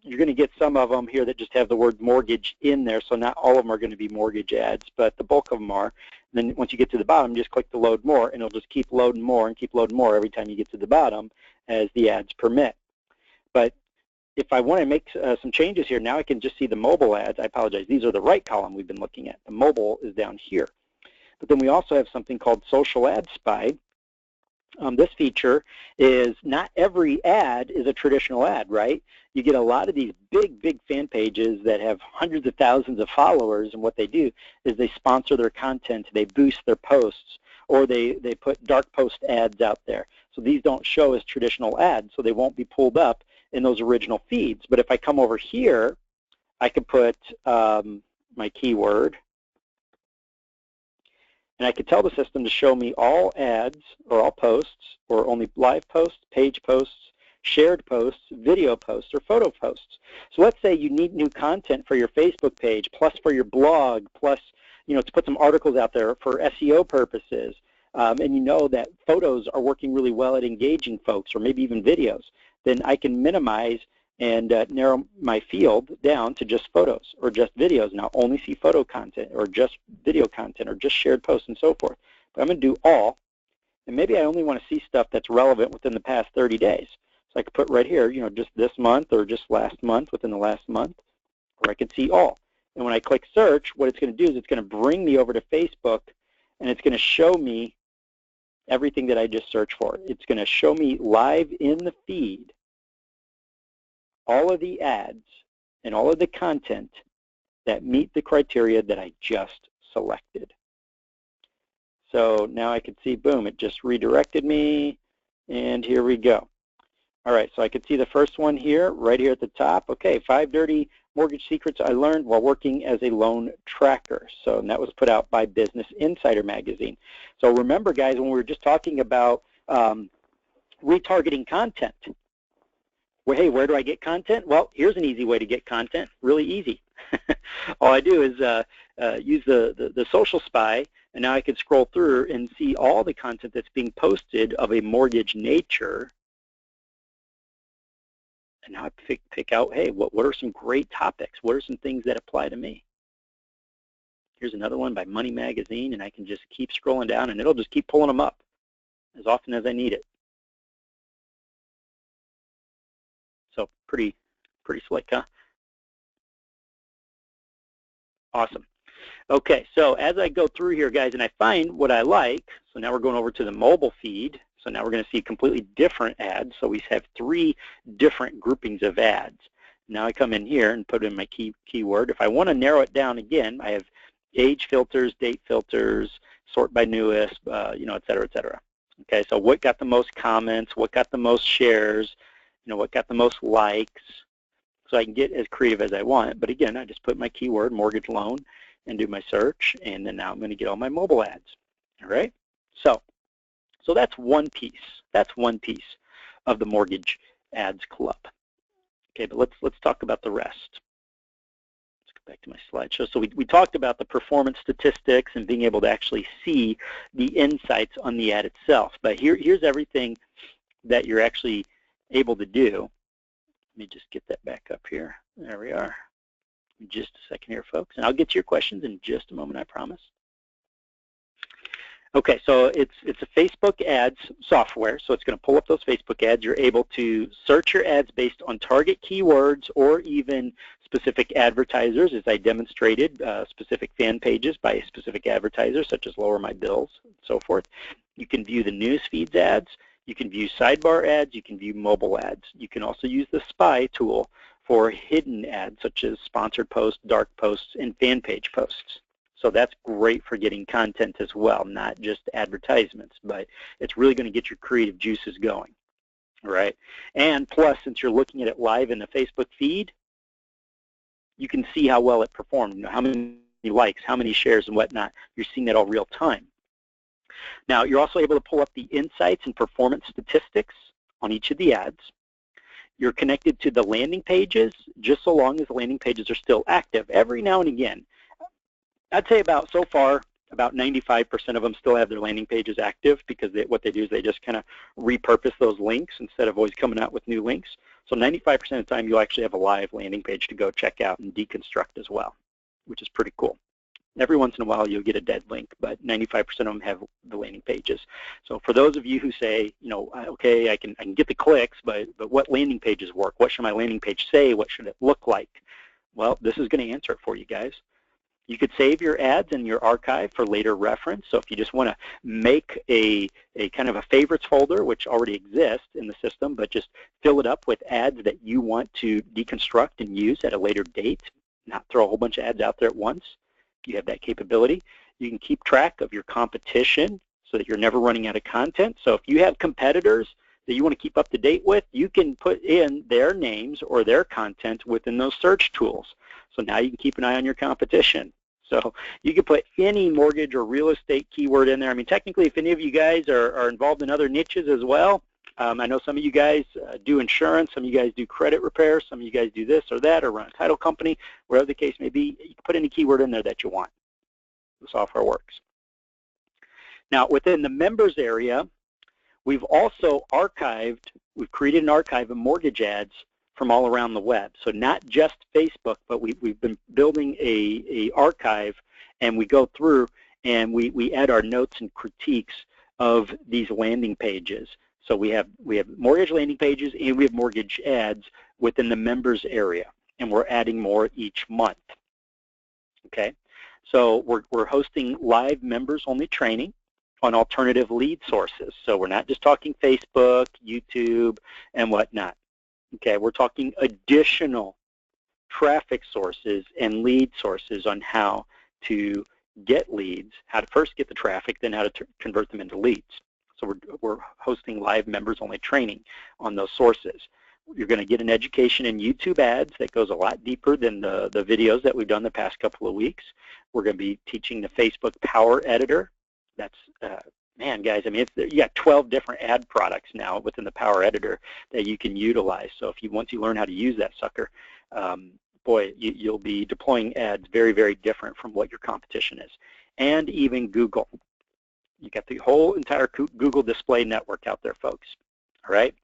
you're going to get some of them here that just have the word mortgage in there, so not all of them are going to be mortgage ads, but the bulk of them are. And then once you get to the bottom, just click the load more, and it'll just keep loading more and keep loading more every time you get to the bottom as the ads permit. But if I want to make some changes here, now I can just see the mobile ads. I apologize. These are the right column we've been looking at. The mobile is down here. But then we also have something called Social Ad Spy. This feature is not every ad is a traditional ad, right? You get a lot of these big fan pages that have hundreds of thousands of followers, and what they do is they sponsor their content, they boost their posts, or they put dark post ads out there. So these don't show as traditional ads, so they won't be pulled up in those original feeds. But if I come over here, I could put my keyword, and I could tell the system to show me all ads or all posts, or only live posts, page posts, shared posts, video posts, or photo posts. So let's say you need new content for your Facebook page, plus for your blog, plus to put some articles out there for SEO purposes, and you know that photos are working really well at engaging folks, or maybe even videos. Then I can minimize and narrow my field down to just photos or just videos. Now only see photo content or just video content or just shared posts and so forth. But I'm going to do all, and maybe I only want to see stuff that's relevant within the past 30 days. So I could put right here, just this month or just last month, within the last month, or I could see all. And when I click search, what it's going to do is it's going to bring me over to Facebook, and it's going to show me everything that I just searched for. It's going to show me live in the feed all of the ads and all of the content that meet the criteria that I just selected. So now I can see, boom, it just redirected me, and here we go. All right, so I could see the first one here, right here at the top. Okay, 5 dirty mortgage secrets I learned while working as a loan tracker. So and that was put out by Business Insider magazine. So remember, guys, when we were just talking about retargeting content, well, hey, where do I get content? Well, here's an easy way to get content, really easy. All I do is use the Social Spy, and now I can scroll through and see all the content that's being posted of a mortgage nature. And now I pick out, hey, what are some great topics? What are some things that apply to me? Here's another one by Money Magazine, and I can just keep scrolling down, and it'll just keep pulling them up as often as I need it. So pretty slick, huh? Awesome. Okay, so as I go through here, guys, and I find what I like, so now we're going over to the mobile feed. So now we're going to see completely different ads. So we have 3 different groupings of ads. Now I come in here and put in my keyword. If I want to narrow it down again, I have age filters, date filters, sort by newest, et cetera, et cetera. Okay, so what got the most comments, what got the most shares, what got the most likes, so I can get as creative as I want. But again, I just put my keyword, mortgage loan, and do my search, and then now I'm going to get all my mobile ads. All right, so that's one piece. That's one piece of the Mortgage Ads Club. Okay, but let's talk about the rest. Let's go back to my slideshow. So we talked about the performance statistics and being able to actually see the insights on the ad itself. But here's everything that you're actually able to do. Let me just get that back up here. There we are. Just a second here, folks, and I'll get to your questions in just a moment, I promise. Okay, so it's a Facebook ads software, so it's going to pull up those Facebook ads. You're able to search your ads based on target keywords or even specific advertisers, as I demonstrated, specific fan pages by specific advertisers, such as Lower My Bills and so forth. You can view the news feeds ads. You can view sidebar ads. You can view mobile ads. You can also use the Spy tool for hidden ads, such as sponsored posts, dark posts, and fan page posts. So that's great for getting content as well, not just advertisements, but it's really going to get your creative juices going, all right? And plus, since you're looking at it live in the Facebook feed, you can see how well it performed, how many likes, how many shares, and whatnot. You're seeing that all real time. Now, you're also able to pull up the insights and performance statistics on each of the ads. You're connected to the landing pages just so long as the landing pages are still active. Every now and again, I'd say about so far, about 95% of them still have their landing pages active because what they do is they just kind of repurpose those links instead of always coming out with new links. So 95% of the time you'll actually have a live landing page to go check out and deconstruct as well, which is pretty cool. Every once in a while you'll get a dead link, but 95% of them have the landing pages. So for those of you who say, you know, okay, I can get the clicks, but what landing pages work? What should my landing page say? What should it look like? Well, this is going to answer it for you guys. You could save your ads in your archive for later reference. So if you just want to make a kind of a favorites folder, which already exists in the system, but just fill it up with ads that you want to deconstruct and use at a later date, not throw a whole bunch of ads out there at once, you have that capability. You can keep track of your competition so that you're never running out of content. So if you have competitors that you want to keep up to date with, you can put in their names or their content within those search tools. So now you can keep an eye on your competition. So you can put any mortgage or real estate keyword in there. I mean, technically, if any of you guys are involved in other niches as well, I know some of you guys do insurance, some of you guys do credit repair, some of you guys do this or that or run a title company, wherever the case may be, you can put any keyword in there that you want. The software works. Now, within the members area, we've also archived, we've created an archive of mortgage ads from all around the web. So not just Facebook, but we've been building a archive, and we go through and we add our notes and critiques of these landing pages. So we have mortgage landing pages and we have mortgage ads within the members area, and we're adding more each month. Okay, so we're hosting live members-only training on alternative lead sources. So we're not just talking Facebook, YouTube, and whatnot. Okay, we're talking additional traffic sources and lead sources on how to get leads, how to first get the traffic, then how to convert them into leads. So we're hosting live members-only training on those sources. You're going to get an education in YouTube ads that goes a lot deeper than the videos that we've done the past couple of weeks. We're going to be teaching the Facebook Power Editor. That's man, guys, I mean, you got 12 different ad products now within the Power Editor that you can utilize. So if once you learn how to use that sucker, boy, you'll be deploying ads very, very different from what your competition is. And even Google. You got the whole entire Google display network out there, folks. All right.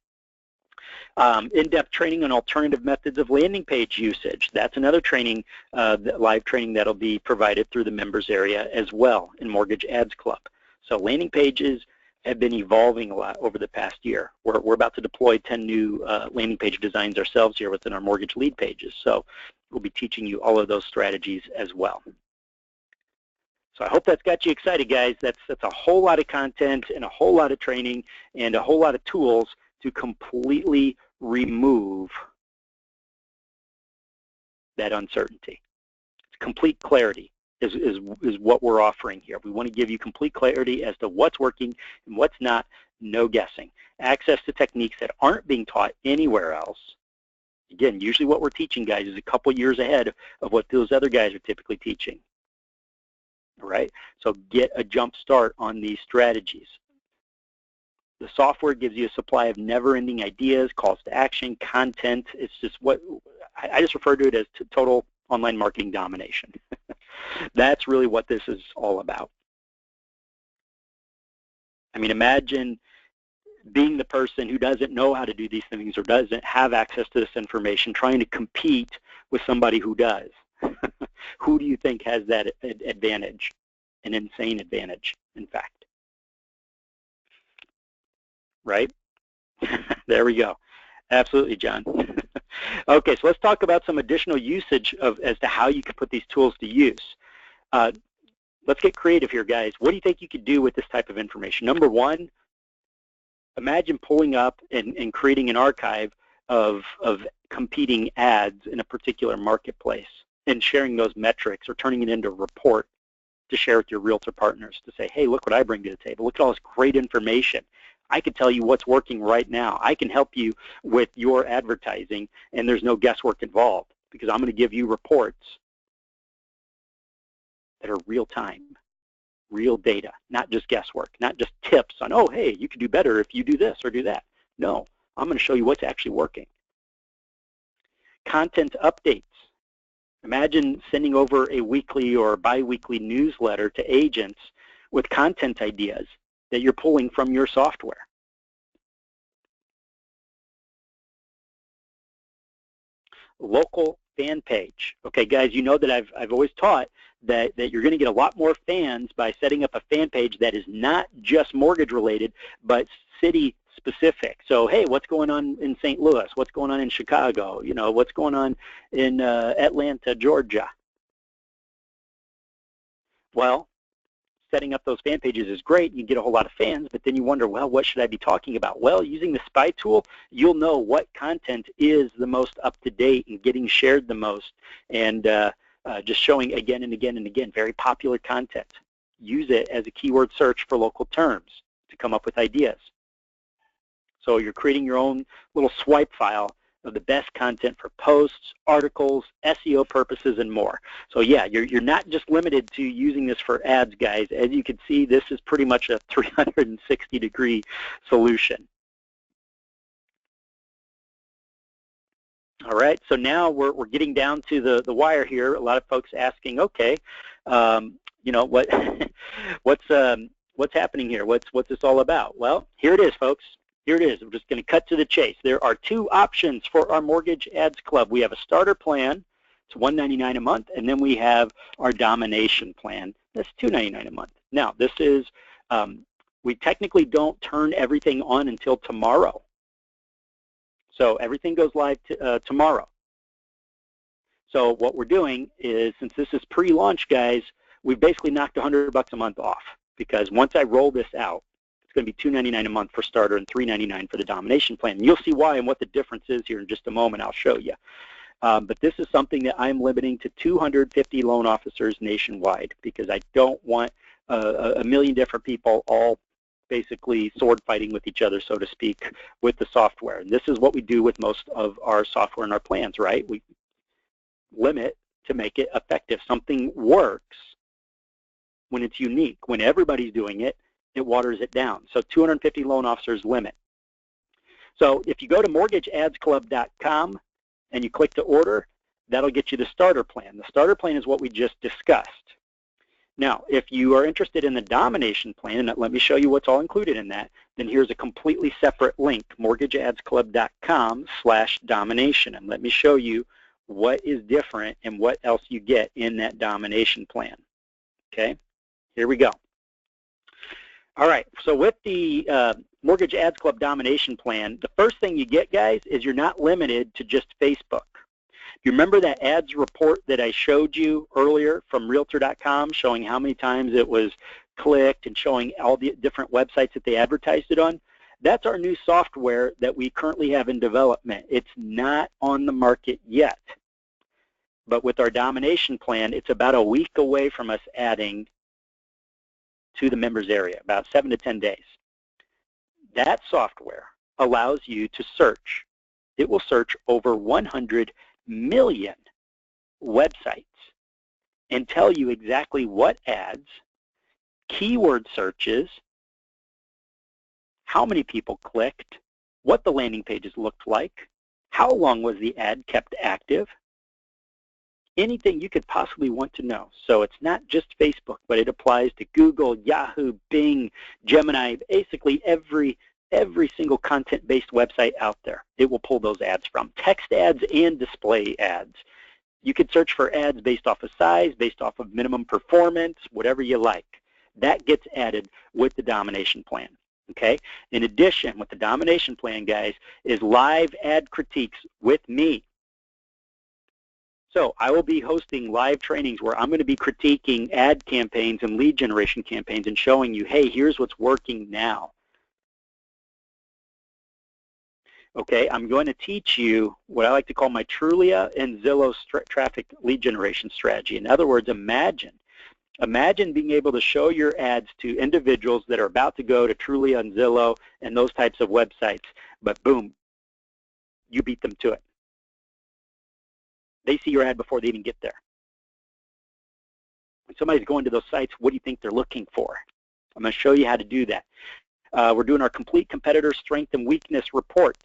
In-depth training on alternative methods of landing page usage. That's another training, live training that'll be provided through the members area as well in Mortgage Ads Club. So landing pages have been evolving a lot over the past year. We're about to deploy 10 new landing page designs ourselves here within our mortgage lead pages. So we'll be teaching you all of those strategies as well. So I hope that's got you excited, guys. That's a whole lot of content and a whole lot of training and a whole lot of tools to completely remove that uncertainty. Complete clarity is what we're offering here. We want to give you complete clarity as to what's working and what's not, no guessing. Access to techniques that aren't being taught anywhere else. Again, usually what we're teaching, guys, is a couple years ahead of what those other guys are typically teaching. All right, so get a jump start on these strategies. The software gives you a supply of never-ending ideas, calls to action, content. It's just what I just refer to it as total online marketing domination. That's really what this is all about. I mean, imagine being the person who doesn't know how to do these things or doesn't have access to this information, trying to compete with somebody who does. Who do you think has that advantage? An insane advantage, in fact. Right? There we go. Absolutely, John. Okay, so let's talk about some additional usage as to how you can put these tools to use. Let's get creative here, guys. What do you think you could do with this type of information? Number one, imagine pulling up and creating an archive of competing ads in a particular marketplace and sharing those metrics or turning it into a report to share with your realtor partners to say, hey, look what I bring to the table. Look at all this great information. I can tell you what's working right now. I can help you with your advertising, and there's no guesswork involved because I'm going to give you reports that are real time, real data, not just guesswork, not just tips on, oh, hey, you could do better if you do this or do that. No, I'm going to show you what's actually working. Content updates. Imagine sending over a weekly or bi-weekly newsletter to agents with content ideas that you're pulling from your software. Local fan page. Okay, guys, you know that I've always taught that you're going to get a lot more fans by setting up a fan page that is not just mortgage related, but city specific. So, hey, what's going on in St. Louis? What's going on in Chicago? You know, what's going on in Atlanta, Georgia? Well, setting up those fan pages is great. You get a whole lot of fans, but then you wonder, well, what should I be talking about? Well, using the Spy tool, you'll know what content is the most up-to-date and getting shared the most, and just showing again and again and again very popular content. Use it as a keyword search for local terms to come up with ideas. So you're creating your own little swipe file of the best content for posts, articles, SEO purposes, and more. So yeah, you're not just limited to using this for ads, guys. As you can see, this is pretty much a 360-degree solution. All right, so now we're getting down to the wire here. A lot of folks asking, okay, you know, what's happening here? What's this all about? Well, here it is, folks. Here it is. I'm just going to cut to the chase. There are two options for our Mortgage Ads Club. We have a starter plan. It's $199 a month, and then we have our domination plan. That's $299 a month. Now, this is, we technically don't turn everything on until tomorrow. So everything goes live tomorrow. So what we're doing is, since this is pre-launch, guys, we've basically knocked $100 a month off, because once I roll this out, it's going to be $299 a month for starter and $399 for the domination plan. And you'll see why and what the difference is here in just a moment. I'll show you. But this is something that I'm limiting to 250 loan officers nationwide, because I don't want a million different people all basically sword fighting with each other, so to speak, with the software. And this is what we do with most of our software and our plans, right? We limit to make it effective. Something works when it's unique. When everybody's doing it, it waters it down. So 250 loan officers limit. So if you go to mortgageadsclub.com and you click to order, that'll get you the starter plan. The starter plan is what we just discussed. Now, if you are interested in the domination plan, and let me show you what's all included in that, then here's a completely separate link, mortgageadsclub.com/domination. And let me show you what is different and what else you get in that domination plan. Okay, here we go. All right, so with the Mortgage Ads Club Domination Plan, the first thing you get, guys, is you're not limited to just Facebook. You remember that ads report that I showed you earlier from Realtor.com, showing how many times it was clicked and showing all the different websites that they advertised it on? That's our new software that we currently have in development. It's not on the market yet. But with our domination plan, it's about a week away from us adding to the members area, about 7 to 10 days. That software allows you to search. It will search over 100 million websites and tell you exactly what ads, keyword searches, how many people clicked, what the landing pages looked like, how long was the ad kept active, anything you could possibly want to know. So it's not just Facebook, but it applies to Google, Yahoo, Bing, Gemini, basically every single content-based website out there. It will pull those ads from. Text ads and display ads. You could search for ads based off of size, based off of minimum performance, whatever you like. That gets added with the domination plan. Okay? In addition, with the domination plan, guys, is live ad critiques with me. So I will be hosting live trainings where I'm going to be critiquing ad campaigns and lead generation campaigns and showing you, hey, here's what's working now. Okay, I'm going to teach you what I like to call my Trulia and Zillow traffic lead generation strategy. In other words, imagine being able to show your ads to individuals that are about to go to Trulia and Zillow and those types of websites, but boom, you beat them to it. They see your ad before they even get there. When somebody's going to those sites, what do you think they're looking for? I'm going to show you how to do that. We're doing our complete competitor strength and weakness report.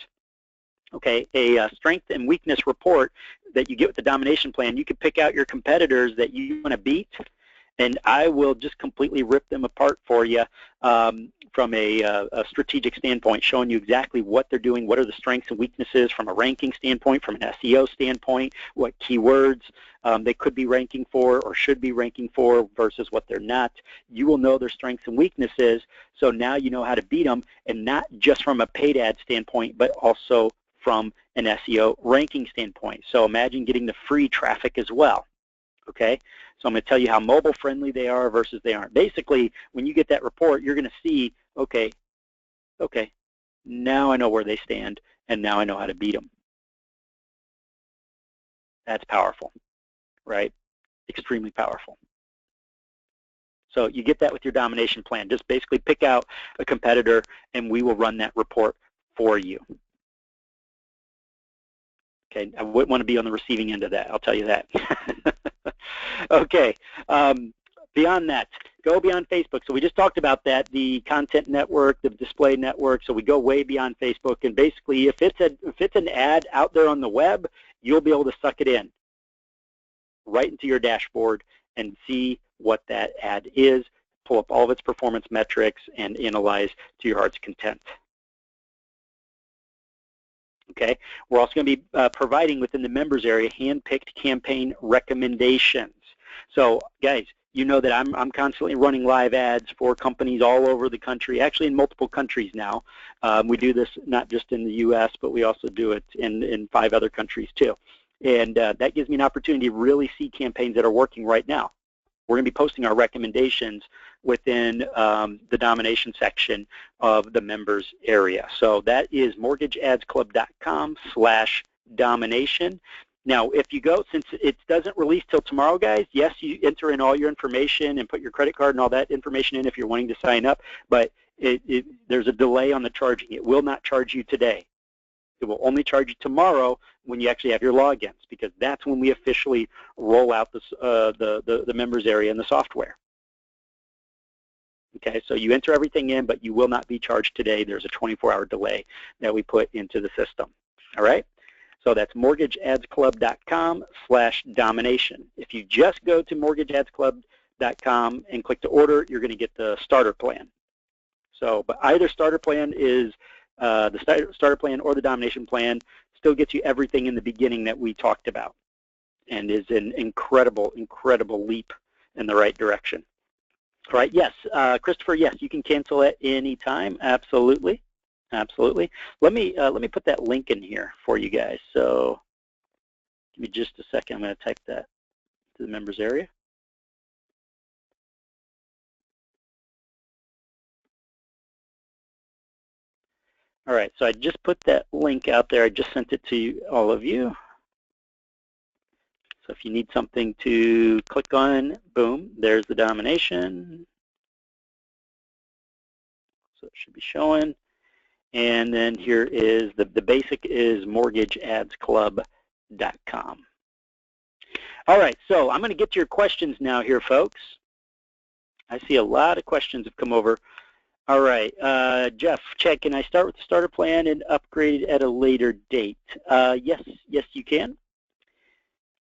Okay, a strength and weakness report that you get with the domination plan, you can pick out your competitors that you want to beat, and I will just completely rip them apart for you from a strategic standpoint, showing you exactly what they're doing, what are the strengths and weaknesses from a ranking standpoint, from an SEO standpoint, what keywords they could be ranking for or should be ranking for versus what they're not. You will know their strengths and weaknesses, so now you know how to beat them, and not just from a paid ad standpoint, but also from an SEO ranking standpoint. So imagine getting the free traffic as well. Okay, so I'm going to tell you how mobile friendly they are versus they aren't. Basically, when you get that report, you're going to see, okay, now I know where they stand, and now I know how to beat them. That's powerful, right? Extremely powerful. So you get that with your domination plan. Just basically pick out a competitor, and we will run that report for you. Okay, I wouldn't want to be on the receiving end of that, I'll tell you that. Okay, beyond that, go beyond Facebook. So we just talked about that, the content network, the display network, so we go way beyond Facebook, and basically if it's an ad out there on the web, you'll be able to suck it in right into your dashboard and see what that ad is, pull up all of its performance metrics, and analyze to your heart's content. Okay, we're also going to be providing within the members area hand-picked campaign recommendations. So guys, you know that I'm constantly running live ads for companies all over the country, actually in multiple countries now. We do this not just in the US, but we also do it in 5 other countries too. And that gives me an opportunity to really see campaigns that are working right now. We're going to be posting our recommendations within the domination section of the members area. So that is mortgageadsclub.com/domination. Now, if you go, since it doesn't release till tomorrow, guys, yes, you enter in all your information and put your credit card and all that information in if you're wanting to sign up, but there's a delay on the charging. It will not charge you today. It will only charge you tomorrow when you actually have your logins, because that's when we officially roll out this, the members area in the software. Okay, so you enter everything in, but you will not be charged today. There's a 24-hour delay that we put into the system. All right, so that's mortgageadsclub.com/domination. If you just go to mortgageadsclub.com and click to order, you're going to get the starter plan. So, but either starter plan is the starter plan or the domination plan still gets you everything in the beginning that we talked about, and is an incredible, incredible leap in the right direction. All right, yes, Christopher, yes, you can cancel at any time. Absolutely, absolutely. Let me put that link in here for you guys. So give me just a second. I'm going to type that to the members area. All right, so I just put that link out there. I just sent it to all of you. So if you need something to click on, boom, there's the domination. So it should be showing. And then here is the basic is mortgageadsclub.com. All right, so I'm going to get to your questions now here, folks. I see a lot of questions have come over. All right, Jeff, Chad, can I start with the starter plan and upgrade it at a later date? Yes, you can.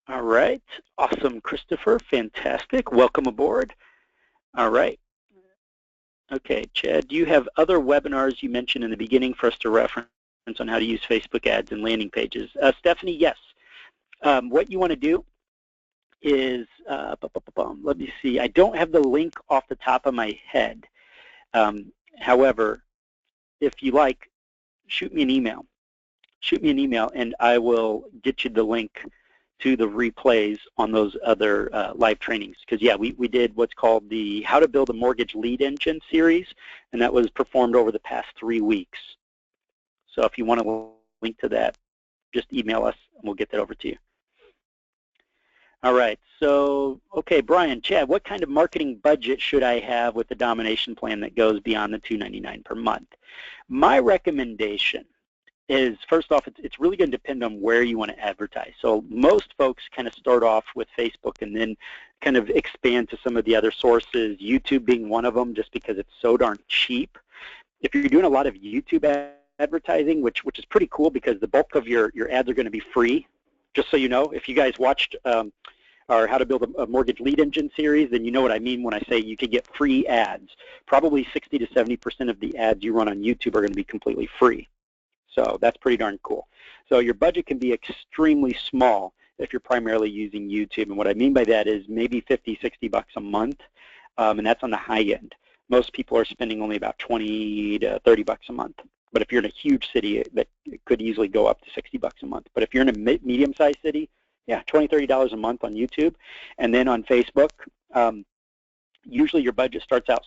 All right, awesome, Christopher, fantastic. Welcome aboard. All right. Okay, Chad, do you have other webinars you mentioned in the beginning for us to reference on how to use Facebook ads and landing pages? Stephanie, yes. What you want to do is, let me see, I don't have the link off the top of my head. However, if you like, shoot me an email. Shoot me an email, and I will get you the link to the replays on those other live trainings. Because, yeah, we did what's called the How to Build a Mortgage Lead Engine series, and that was performed over the past 3 weeks. So if you want to link to that, just email us, and we'll get that over to you. All right, so, okay, Brian, Chad, what kind of marketing budget should I have with the domination plan that goes beyond the $299 per month? My recommendation is, first off, it's really going to depend on where you want to advertise. So most folks kind of start off with Facebook and then kind of expand to some of the other sources, YouTube being one of them just because it's so darn cheap. If you're doing a lot of YouTube advertising, which is pretty cool because the bulk of your ads are going to be free. Just so you know, if you guys watched our How to Build a Mortgage Lead Engine series, then you know what I mean when I say you could get free ads. Probably 60 to 70% of the ads you run on YouTube are going to be completely free. So that's pretty darn cool. So your budget can be extremely small if you're primarily using YouTube. And what I mean by that is maybe 50, 60 bucks a month, and that's on the high end. Most people are spending only about 20 to 30 bucks a month. But if you're in a huge city, that could easily go up to 60 bucks a month. But if you're in a medium-sized city, yeah, $20, $30 a month on YouTube. And then on Facebook, usually your budget starts out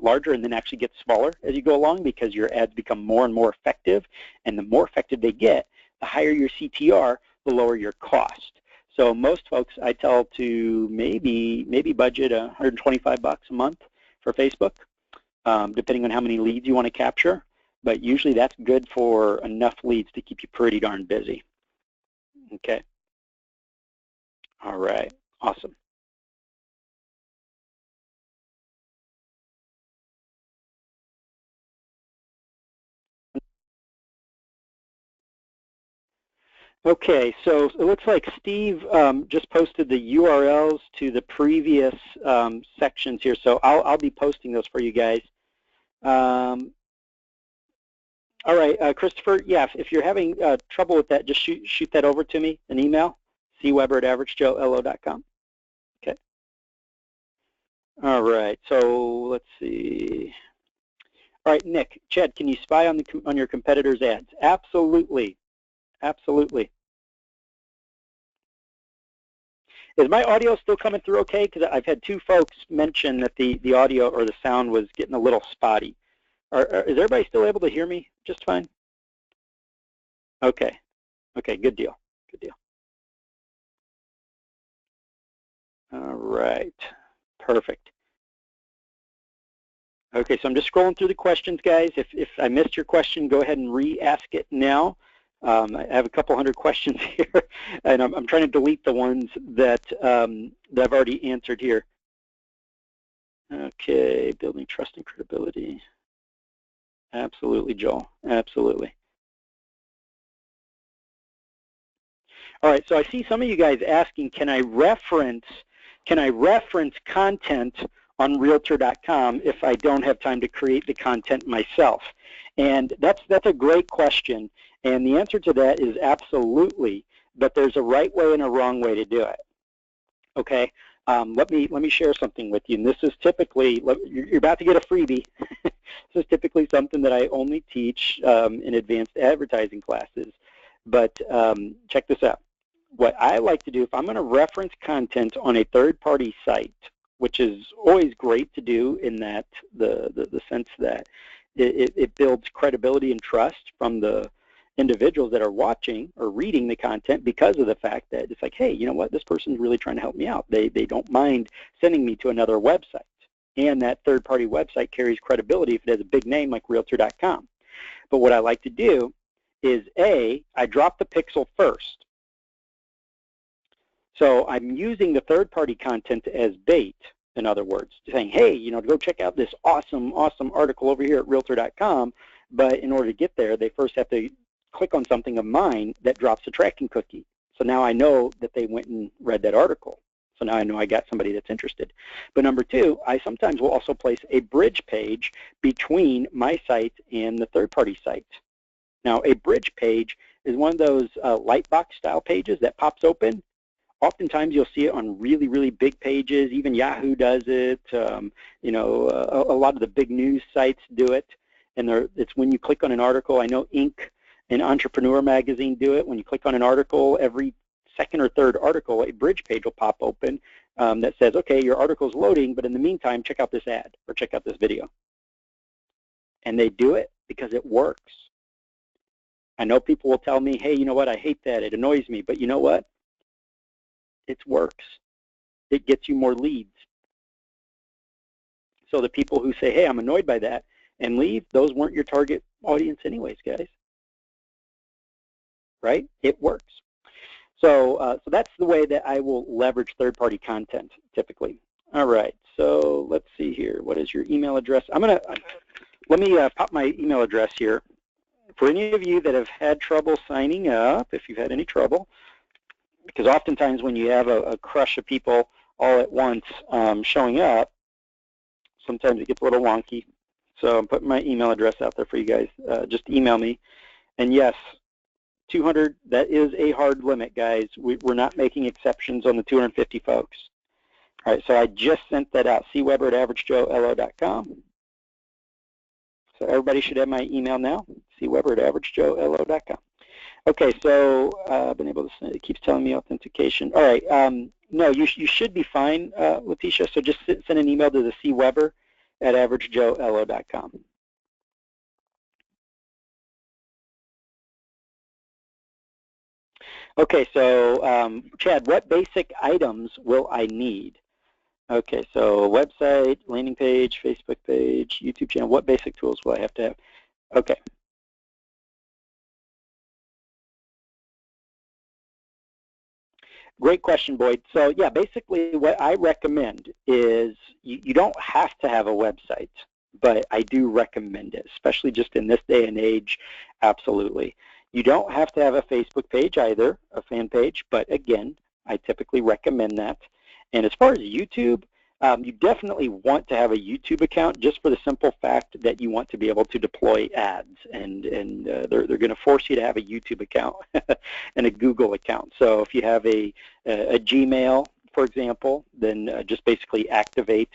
larger and then actually gets smaller as you go along because your ads become more and more effective. And the more effective they get, the higher your CTR, the lower your cost. So most folks I tell to maybe budget 125 bucks a month for Facebook, depending on how many leads you want to capture. But usually that's good for enough leads to keep you pretty darn busy. Okay. All right. Awesome. Okay, so it looks like Steve just posted the URLs to the previous sections here, so I'll be posting those for you guys. All right, Christopher, yeah, if you're having trouble with that, just shoot that over to me, an email, cweber@averagejoelo.com. Okay. All right, so let's see. All right, Nick, Chad, can you spy on your competitors' ads? Absolutely, absolutely. Is my audio still coming through okay? Because I've had two folks mention that the audio or the sound was getting a little spotty. Is everybody still able to hear me just fine? Okay. Okay, good deal. Good deal. All right. Perfect. Okay, so I'm just scrolling through the questions, guys. If I missed your question, go ahead and re-ask it now. I have a couple hundred questions here, and I'm trying to delete the ones that I've already answered here. Okay, building trust and credibility. Absolutely, Joel. Absolutely. All right, so I see some of you guys asking, can I reference content on Realtor.com if I don't have time to create the content myself? And that's a great question. And the answer to that is absolutely, but there's a right way and a wrong way to do it. Okay, let me share something with you. And this is typically, you're about to get a freebie. This is typically something that I only teach in advanced advertising classes. But check this out. What I like to do, if I'm going to reference content on a third-party site, which is always great to do in that the sense that it builds credibility and trust from the individuals that are watching or reading the content because of the fact that it's like, hey, you know what, this person's really trying to help me out. They don't mind sending me to another website. And that third-party website carries credibility if it has a big name like Realtor.com. But what I like to do is, I drop the pixel first. So I'm using the third-party content as bait, in other words, saying, hey, you know, go check out this awesome article over here at Realtor.com. But in order to get there, they first have to click on something of mine that drops a tracking cookie. So now I know that they went and read that article. So now I know I got somebody that's interested. But number two, I sometimes will also place a bridge page between my site and the third-party site. Now, a bridge page is one of those lightbox style pages that pops open. Oftentimes you'll see it on really, really big pages. Even Yahoo does it. You know, a lot of the big news sites do it. And it's when you click on an article. I know Inc. and Entrepreneur Magazine do it. When you click on an article, every second or third article, a bridge page will pop open that says, okay, your article's loading, but in the meantime, check out this ad or check out this video. And they do it because it works. I know people will tell me, hey, you know what, I hate that, it annoys me, but you know what? It works. It gets you more leads. So the people who say, hey, I'm annoyed by that, and leave, those weren't your target audience anyways, guys. Right? It works. So, so that's the way that I will leverage third-party content typically. All right, so let's see here. What is your email address? Let me pop my email address here. for any of you that have had trouble signing up, if you've had any trouble, because oftentimes when you have a crush of people all at once showing up, sometimes it gets a little wonky. So I'm putting my email address out there for you guys. Just email me. And yes, 200, that is a hard limit, guys. We're not making exceptions on the 250 folks. All right, so I just sent that out, cweber@averagejoelo.com. So everybody should have my email now, cweber@averagejoelo.com. Okay, so I've been able to send, it keeps telling me authentication. All right, no, you should be fine, Letitia, so just send an email to the cweber@averagejoelo.com. Okay, so Chad, what basic items will I need? Okay, so website, landing page, Facebook page, YouTube channel, what basic tools will I have to have? Okay. Great question, Boyd. So yeah, basically what I recommend is you don't have to have a website, but I do recommend it, especially just in this day and age, absolutely. You don't have to have a Facebook page either, a fan page, but again, I typically recommend that. And as far as YouTube, you definitely want to have a YouTube account just for the simple fact that you want to be able to deploy ads, and they're going to force you to have a YouTube account and a Google account. So if you have a Gmail, for example, then just basically activate.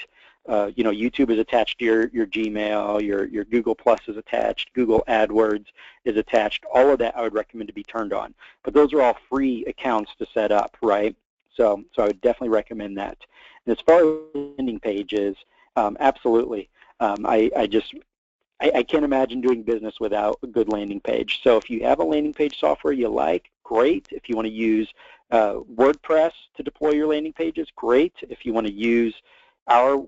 You know, YouTube is attached to your Gmail, your Google Plus is attached, Google AdWords is attached. All of that I would recommend to be turned on. But those are all free accounts to set up, right? So I would definitely recommend that. And as far as landing pages, absolutely. I can't imagine doing business without a good landing page. So if you have a landing page software you like, great. If you want to use WordPress to deploy your landing pages, great. If you want to use our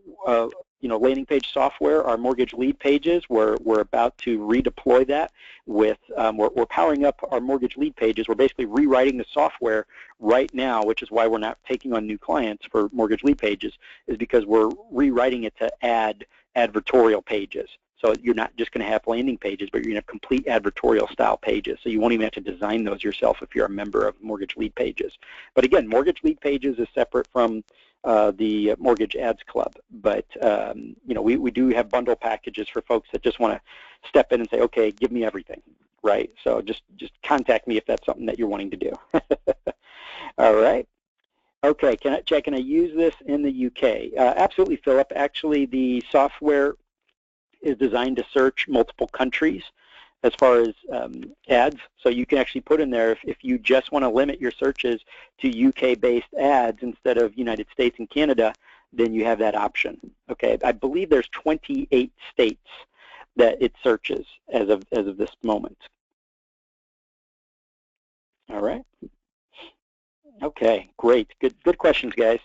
landing page software, our Mortgage Lead Pages, we're about to redeploy that with, we're powering up our Mortgage Lead Pages. We're basically rewriting the software right now, which is why we're not taking on new clients for Mortgage Lead Pages, is because we're rewriting it to add advertorial pages. So you're not just going to have landing pages, but you're going to have complete advertorial style pages. So you won't even have to design those yourself if you're a member of Mortgage Lead Pages. But again, Mortgage Lead Pages is separate from the Mortgage Ads Club. But we do have bundle packages for folks that just want to step in and say, okay, give me everything, right? So just contact me if that's something that you're wanting to do. All right. Okay, can I use this in the UK? Absolutely, Philip. Actually, the software is designed to search multiple countries as far as ads. So you can actually put in there, if you just want to limit your searches to UK-based ads instead of United States and Canada, then you have that option. Okay, I believe there's 28 states that it searches as of this moment. All right. Okay, great. Good questions, guys.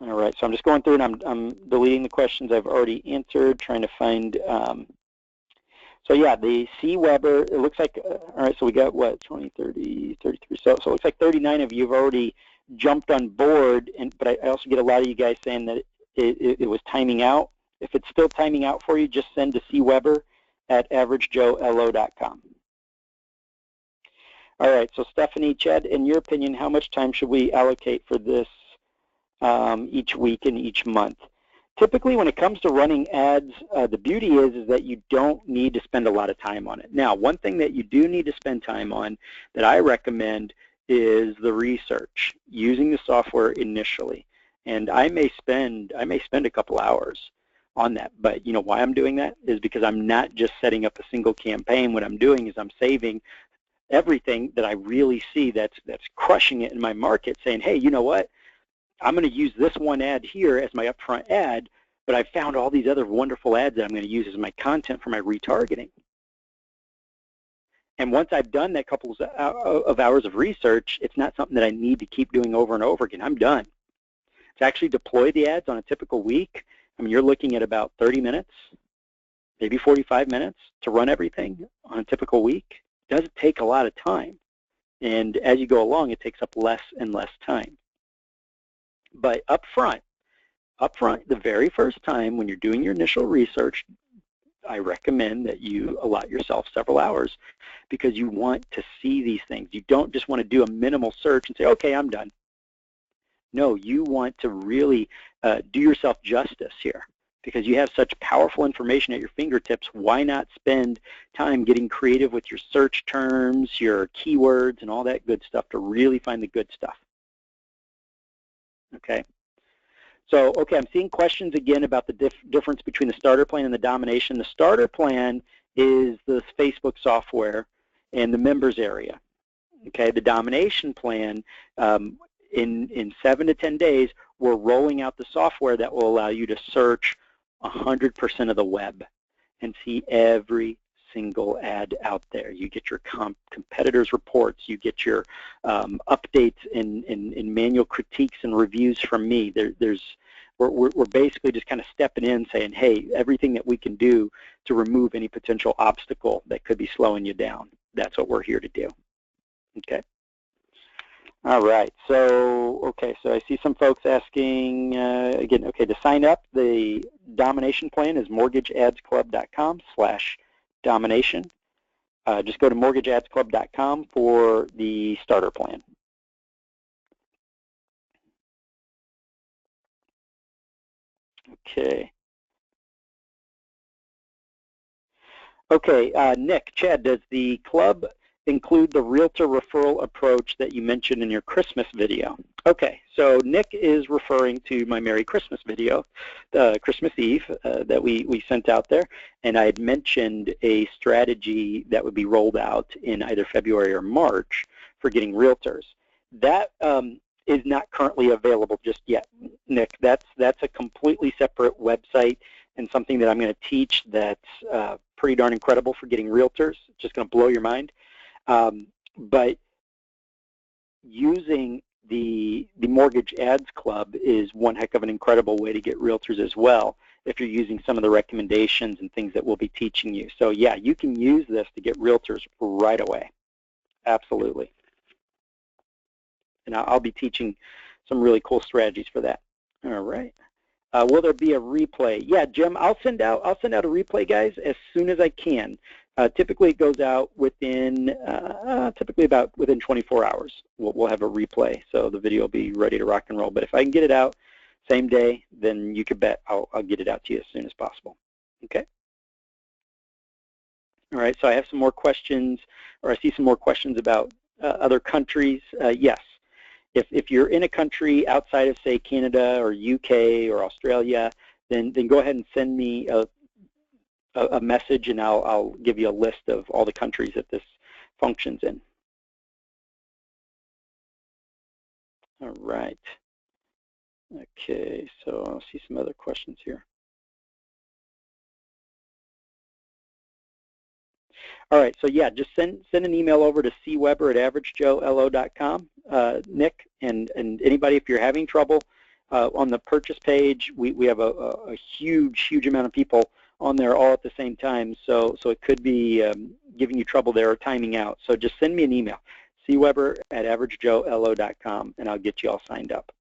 All right, so I'm just going through and I'm deleting the questions I've already answered, trying to find, so yeah, the CWeber, it looks like, all right, so we got what, 20, 30, 33, so it looks like 39 of you have already jumped on board, but I also get a lot of you guys saying that it was timing out. If it's still timing out for you, just send to cweber@averagejoelo.com. All right, so Stephanie, Chad, in your opinion, how much time should we allocate for this each week and each month? Typically, when it comes to running ads, the beauty is that you don't need to spend a lot of time on it. Now, one thing that you do need to spend time on that I recommend is the research, using the software initially. And I may spend a couple hours on that. But you know why I'm doing that is because I'm not just setting up a single campaign. What I'm doing is I'm saving everything that I really see that's crushing it in my market, saying, hey, you know what? I'm going to use this one ad here as my upfront ad, but I found all these other wonderful ads that I'm going to use as my content for my retargeting. And once I've done that couple of hours of research, it's not something that I need to keep doing over and over again. I'm done. To actually deploy the ads on a typical week, I mean, you're looking at about 30 minutes, maybe 45 minutes to run everything on a typical week. It doesn't take a lot of time. And as you go along, it takes up less and less time. But up front, the very first time when you're doing your initial research, I recommend that you allot yourself several hours because you want to see these things. You don't just want to do a minimal search and say, okay, I'm done. No, you want to really do yourself justice here because you have such powerful information at your fingertips. Why not spend time getting creative with your search terms, your keywords, and all that good stuff to really find the good stuff? Okay. So, okay, I'm seeing questions again about the difference between the starter plan and the domination. The starter plan is the Facebook software and the members area. Okay, the domination plan, in 7 to 10 days, we're rolling out the software that will allow you to search 100% of the web and see every single ad out there. You get your competitors' reports. You get your updates and manual critiques and reviews from me. We're basically just kind of stepping in saying, hey, everything that we can do to remove any potential obstacle that could be slowing you down. That's what we're here to do. Okay. All right. So, okay. So I see some folks asking again. Okay, to sign up, the domination plan is mortgageadsclub.com/domination. Just go to mortgageadsclub.com for the starter plan. Okay. Okay, Nick, Chad, does the club include the realtor referral approach that you mentioned in your Christmas video? Okay, so Nick is referring to my Merry Christmas video, Christmas Eve, that we sent out there, and I had mentioned a strategy that would be rolled out in either February or March for getting realtors. That is not currently available just yet, Nick. That's a completely separate website and something that I'm going to teach that's pretty darn incredible for getting realtors. It's just going to blow your mind. But using the Mortgage Ads Club is one heck of an incredible way to get realtors as well if you're using some of the recommendations and things that we'll be teaching you. So yeah, you can use this to get realtors right away. Absolutely. And I'll be teaching some really cool strategies for that. All right. Will there be a replay? Yeah, Jim, I'll send out a replay, guys, as soon as I can. Typically, it goes out within within 24 hours. We'll have a replay, so the video will be ready to rock and roll. But if I can get it out same day, then you can bet I'll get it out to you as soon as possible. Okay. All right. So I have some more questions, or I see some more questions about other countries. Yes. If you're in a country outside of, say, Canada or UK or Australia, then go ahead and send me a message, and I'll give you a list of all the countries that this functions in. All right. Okay, so I'll see some other questions here. All right, so yeah, just send an email over to cweber@averagejoelo.com, Nick, and anybody, if you're having trouble on the purchase page, we have a huge amount of people on there all at the same time, so it could be giving you trouble there or timing out. So just send me an email, cweber@averagejoelo.com, and I'll get you all signed up.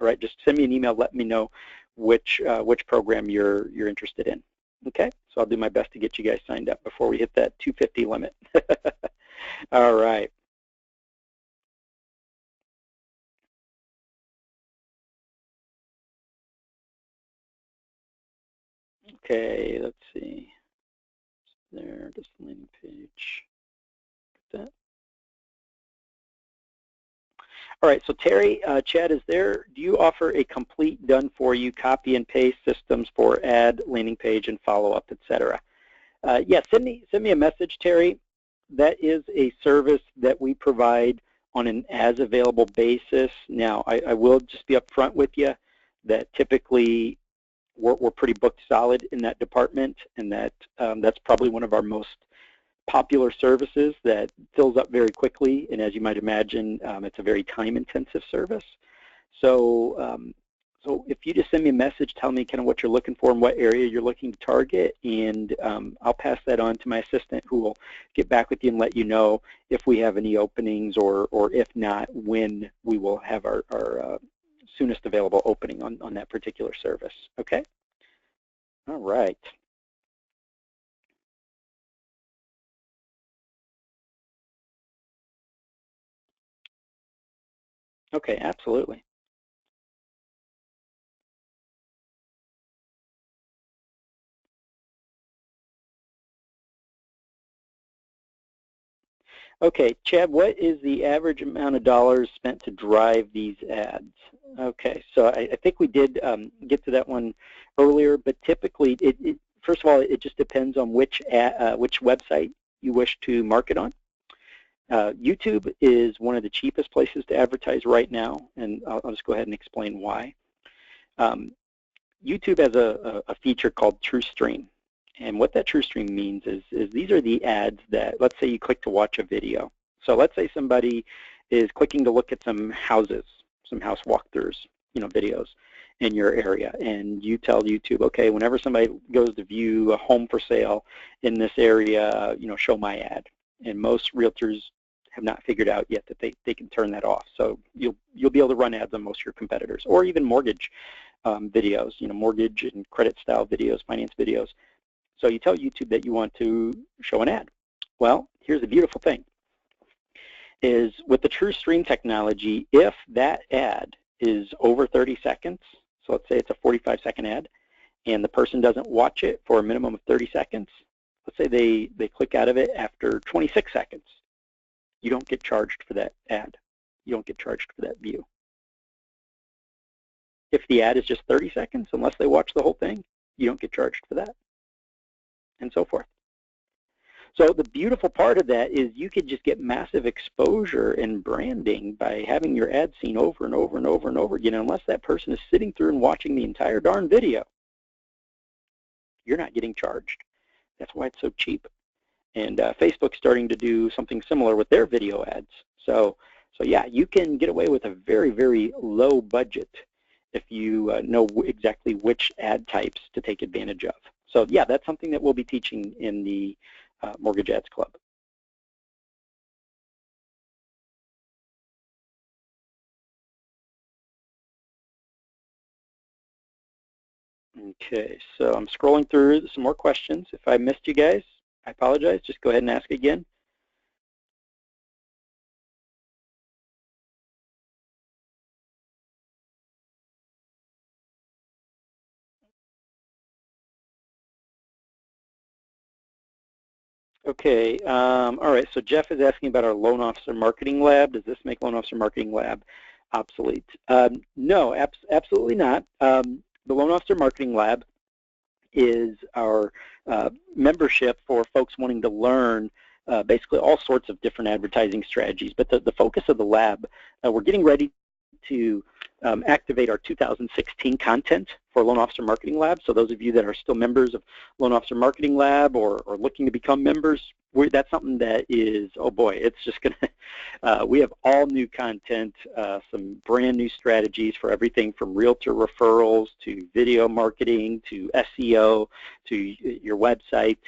All right, just send me an email, let me know which program you're interested in. Okay, so I'll do my best to get you guys signed up before we hit that 250 limit. All right. Okay, let's see. There, just the landing page. Get that. All right, so Terry, Chad, do you offer a complete done-for-you copy and paste systems for ad, landing page, and follow-up, etc.? Yeah, send me a message, Terry. That is a service that we provide on an as-available basis. Now, I will just be upfront with you that typically we're pretty booked solid in that department, and that's probably one of our most popular services that fills up very quickly, and as you might imagine, it's a very time-intensive service. So, so if you just send me a message, tell me kind of what you're looking for and what area you're looking to target, and I'll pass that on to my assistant, who will get back with you and let you know if we have any openings, or if not, when we will have our soonest available opening on that particular service. Okay? All right. Okay, absolutely. Okay, Chad, what is the average amount of dollars spent to drive these ads? Okay, so I think we did get to that one earlier, but typically, first of all, it just depends on which website you wish to market on. YouTube is one of the cheapest places to advertise right now, and I'll just go ahead and explain why. YouTube has a feature called TrueStream. And what that TrueStream means is these are the ads that, let's say you click to watch a video. So let's say somebody is clicking to look at some houses, some house walkthroughs, videos in your area, and you tell YouTube, okay, whenever somebody goes to view a home for sale in this area, show my ad. And most realtors have not figured out yet that they can turn that off. So you'll be able to run ads on most of your competitors, or even mortgage videos, mortgage and credit style videos, finance videos. So you tell YouTube that you want to show an ad. Well, here's the beautiful thing, is with the TrueStream technology, if that ad is over 30 seconds, so let's say it's a 45-second ad, and the person doesn't watch it for a minimum of 30 seconds, let's say they click out of it after 26 seconds, you don't get charged for that ad. You don't get charged for that view. If the ad is just 30 seconds, unless they watch the whole thing, you don't get charged for that, and so forth. So the beautiful part of that is you could just get massive exposure and branding by having your ad seen over and over and over and over again. Unless that person is sitting through and watching the entire darn video, you're not getting charged. That's why it's so cheap. And Facebook's starting to do something similar with their video ads. So yeah, you can get away with a very, very low budget if you know exactly which ad types to take advantage of. So yeah, that's something that we'll be teaching in the Mortgage Ads Club. Okay, so I'm scrolling through some more questions. If I missed you guys, I apologize. Just go ahead and ask again. Okay, all right, so Jeff is asking about our Loan Officer Marketing Lab. Does this make Loan Officer Marketing Lab obsolete? No, absolutely not. The Loan Officer Marketing Lab is our membership for folks wanting to learn basically all sorts of different advertising strategies. But the focus of the lab, we're getting ready to activate our 2016 content for Loan Officer Marketing Lab. So those of you that are still members of Loan Officer Marketing Lab or looking to become members, that's something that is, oh boy, it's just going to, we have all new content, some brand new strategies for everything from realtor referrals to video marketing to SEO to your website,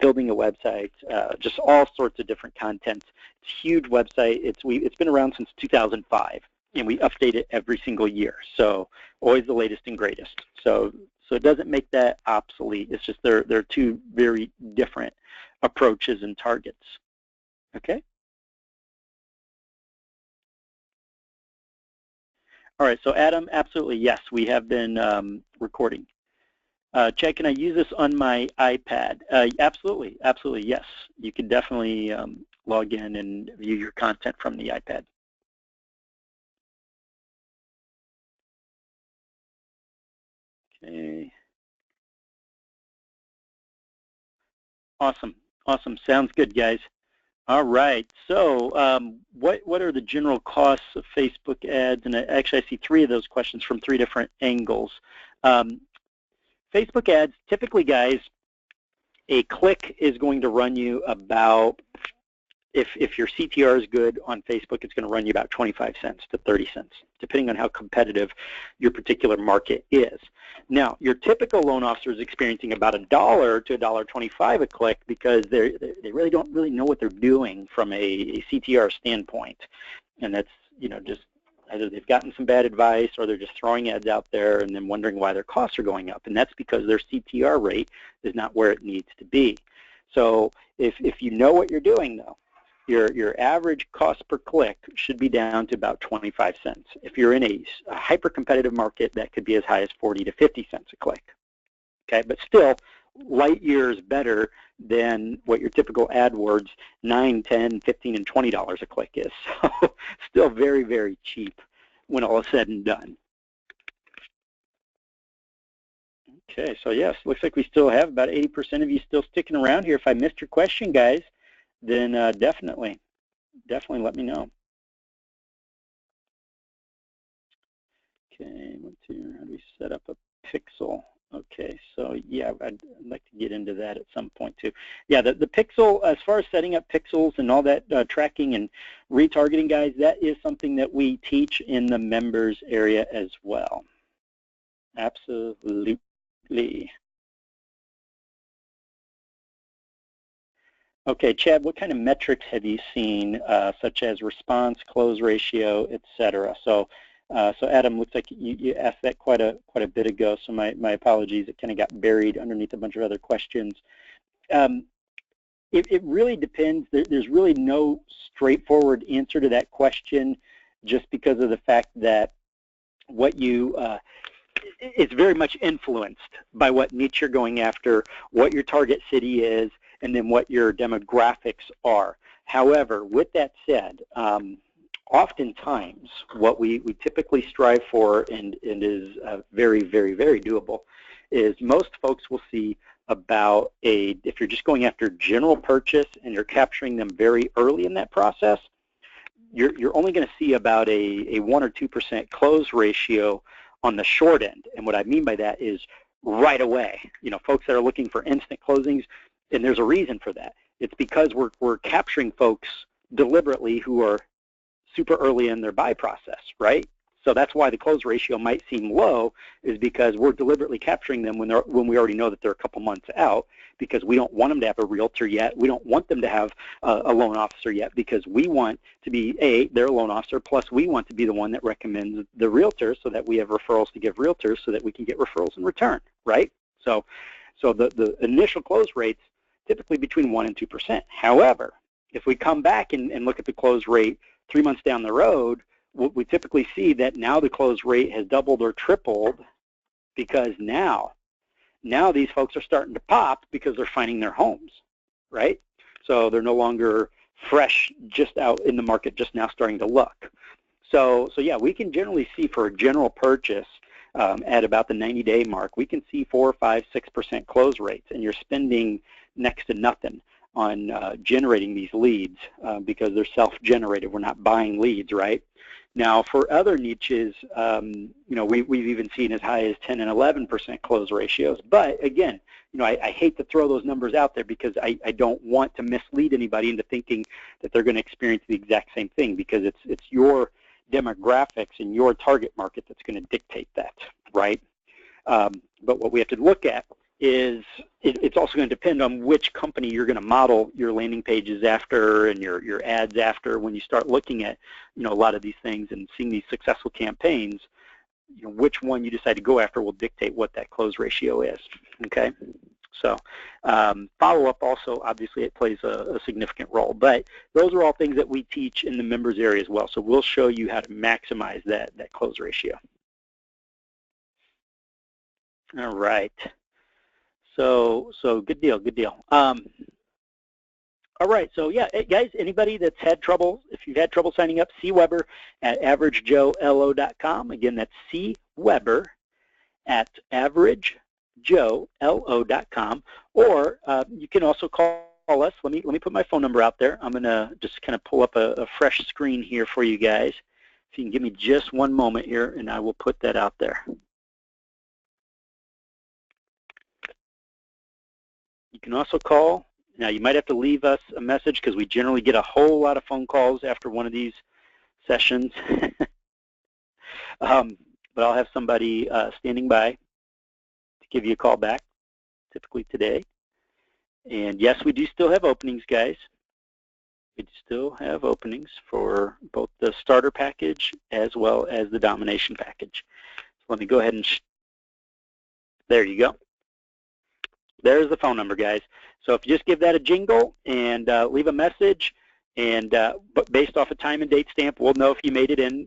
building a website, just all sorts of different content. It's a huge website. It's been around since 2005. And we update it every single year, so always the latest and greatest. So it doesn't make that obsolete. It's just they're two very different approaches and targets. Okay. All right. So Adam, absolutely yes, we have been recording. Chad, can I use this on my iPad? Absolutely, absolutely yes. You can definitely log in and view your content from the iPad. Okay. Awesome. Awesome. Sounds good, guys. All right. So what are the general costs of Facebook ads? And actually, I see three of those questions from three different angles. Facebook ads, typically, guys, a click is going to run you about, if your CTR is good on Facebook, it's going to run you about 25 cents to 30 cents, depending on how competitive your particular market is. Now, your typical loan officer is experiencing about $1 to $1.25 a click because they really don't know what they're doing from a CTR standpoint, and that's just either they've gotten some bad advice or they're just throwing ads out there and then wondering why their costs are going up, and that's because their CTR rate is not where it needs to be. So if you know what you're doing, though, your average cost per click should be down to about 25 cents. If you're in a hyper-competitive market, that could be as high as 40 to 50 cents a click. Okay, but still light years better than what your typical AdWords $9, $10, $15, and $20 a click is. So still very, very cheap when all is said and done. Okay, so yes, looks like we still have about 80% of you still sticking around here. If I missed your question, guys, then definitely let me know. Okay, how do we set up a pixel? Okay, so yeah, I'd like to get into that at some point too. Yeah, the pixel, as far as setting up pixels and all that tracking and retargeting, guys, that is something that we teach in the members area as well. Absolutely. Okay, Chad, what kind of metrics have you seen, such as response, close ratio, etc.? So Adam, looks like you asked that quite a bit ago. So my apologies, it kind of got buried underneath a bunch of other questions. It really depends. There's really no straightforward answer to that question, just because of the fact that what you it's very much influenced by what niche you're going after, what your target city is, and then what your demographics are. However, with that said, oftentimes what we typically strive for, and is very, very, very doable, is most folks will see about if you're just going after general purchase and you're capturing them very early in that process, you're only going to see about a 1 or 2% close ratio on the short end. And what I mean by that is right away. You know, folks that are looking for instant closings, and there's a reason for that. It's because we're capturing folks deliberately who are super early in their buy process, right? So that's why the close ratio might seem low, is because we're deliberately capturing them when we already know that they're a couple months out, because we don't want them to have a realtor yet. We don't want them to have a loan officer yet, because we want to be, they're a loan officer, plus we want to be the one that recommends the realtor, so that we have referrals to give realtors, so that we can get referrals in return, right? So the initial close rates typically between 1 and 2%. However, if we come back and look at the close rate 3 months down the road, we typically see that now the close rate has doubled or tripled, because now these folks are starting to pop because they're finding their homes, right? So they're no longer fresh, just out in the market, just now starting to look. So yeah, we can generally see for a general purchase at about the 90-day mark, we can see 4, 5, 6% close rates, and you're spending next to nothing on generating these leads because they're self-generated. We're not buying leads, right? Now, for other niches, you know, we've even seen as high as 10 and 11% close ratios. But again, you know, I hate to throw those numbers out there, because I don't want to mislead anybody into thinking that they're going to experience the exact same thing, because it's your demographics and your target market that's going to dictate that, right? But what we have to look at is it's also going to depend on which company you're going to model your landing pages after and your ads after. When you start looking at, you know, a lot of these things and seeing these successful campaigns, you know, which one you decide to go after will dictate what that close ratio is, okay? So follow-up also, obviously, it plays a significant role. But those are all things that we teach in the members area as well. So we'll show you how to maximize that close ratio. All right. So good deal, good deal. All right, so yeah, guys, anybody that's had trouble, if you've had trouble signing up, cweber@averagejoelo.com. Again, that's cweber@averagejoelo.com. Or you can also call us. Let me put my phone number out there. I'm gonna just kind of pull up a fresh screen here for you guys. If you can give me just one moment here, and I will put that out there. You can also call. Now, you might have to leave us a message, because we generally get a whole lot of phone calls after one of these sessions. But I'll have somebody standing by to give you a call back, typically today. And yes, we do still have openings, guys. We still have openings for both the starter package as well as the domination package. So let me go ahead and, there you go. There's the phone number, guys. So if you just give that a jingle and leave a message, And but based off a time and date stamp, we'll know if you made it in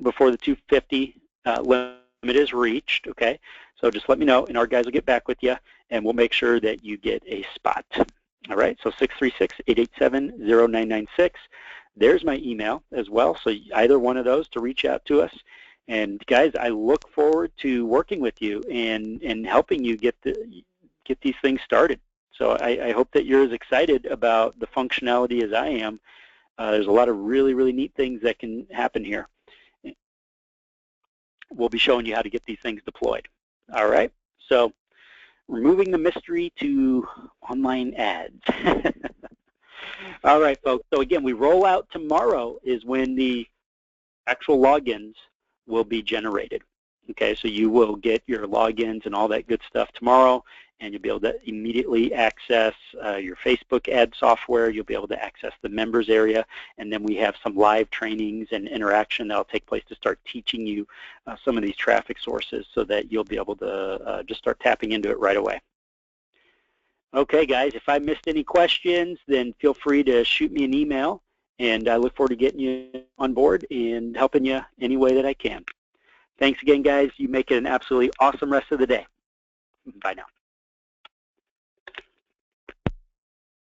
before the 250 limit is reached, okay? So just let me know, and our guys will get back with you, and we'll make sure that you get a spot. All right, so 636-887-0996. There's my email as well, so either one of those to reach out to us. And guys, I look forward to working with you and helping you get these things started. So I hope that you're as excited about the functionality as I am. There's a lot of really, really neat things that can happen here. We'll be showing you how to get these things deployed. All right, so removing the mystery to online ads. All right, folks, so again, we roll out tomorrow is when the actual logins will be generated. Okay, so you will get your logins and all that good stuff tomorrow, and you'll be able to immediately access your Facebook ad software. You'll be able to access the members area, and then we have some live trainings and interaction that will take place to start teaching you some of these traffic sources so that you'll be able to just start tapping into it right away. Okay, guys, if I missed any questions, then feel free to shoot me an email, and I look forward to getting you on board and helping you any way that I can. Thanks again, guys. You make it an absolutely awesome rest of the day. Bye now.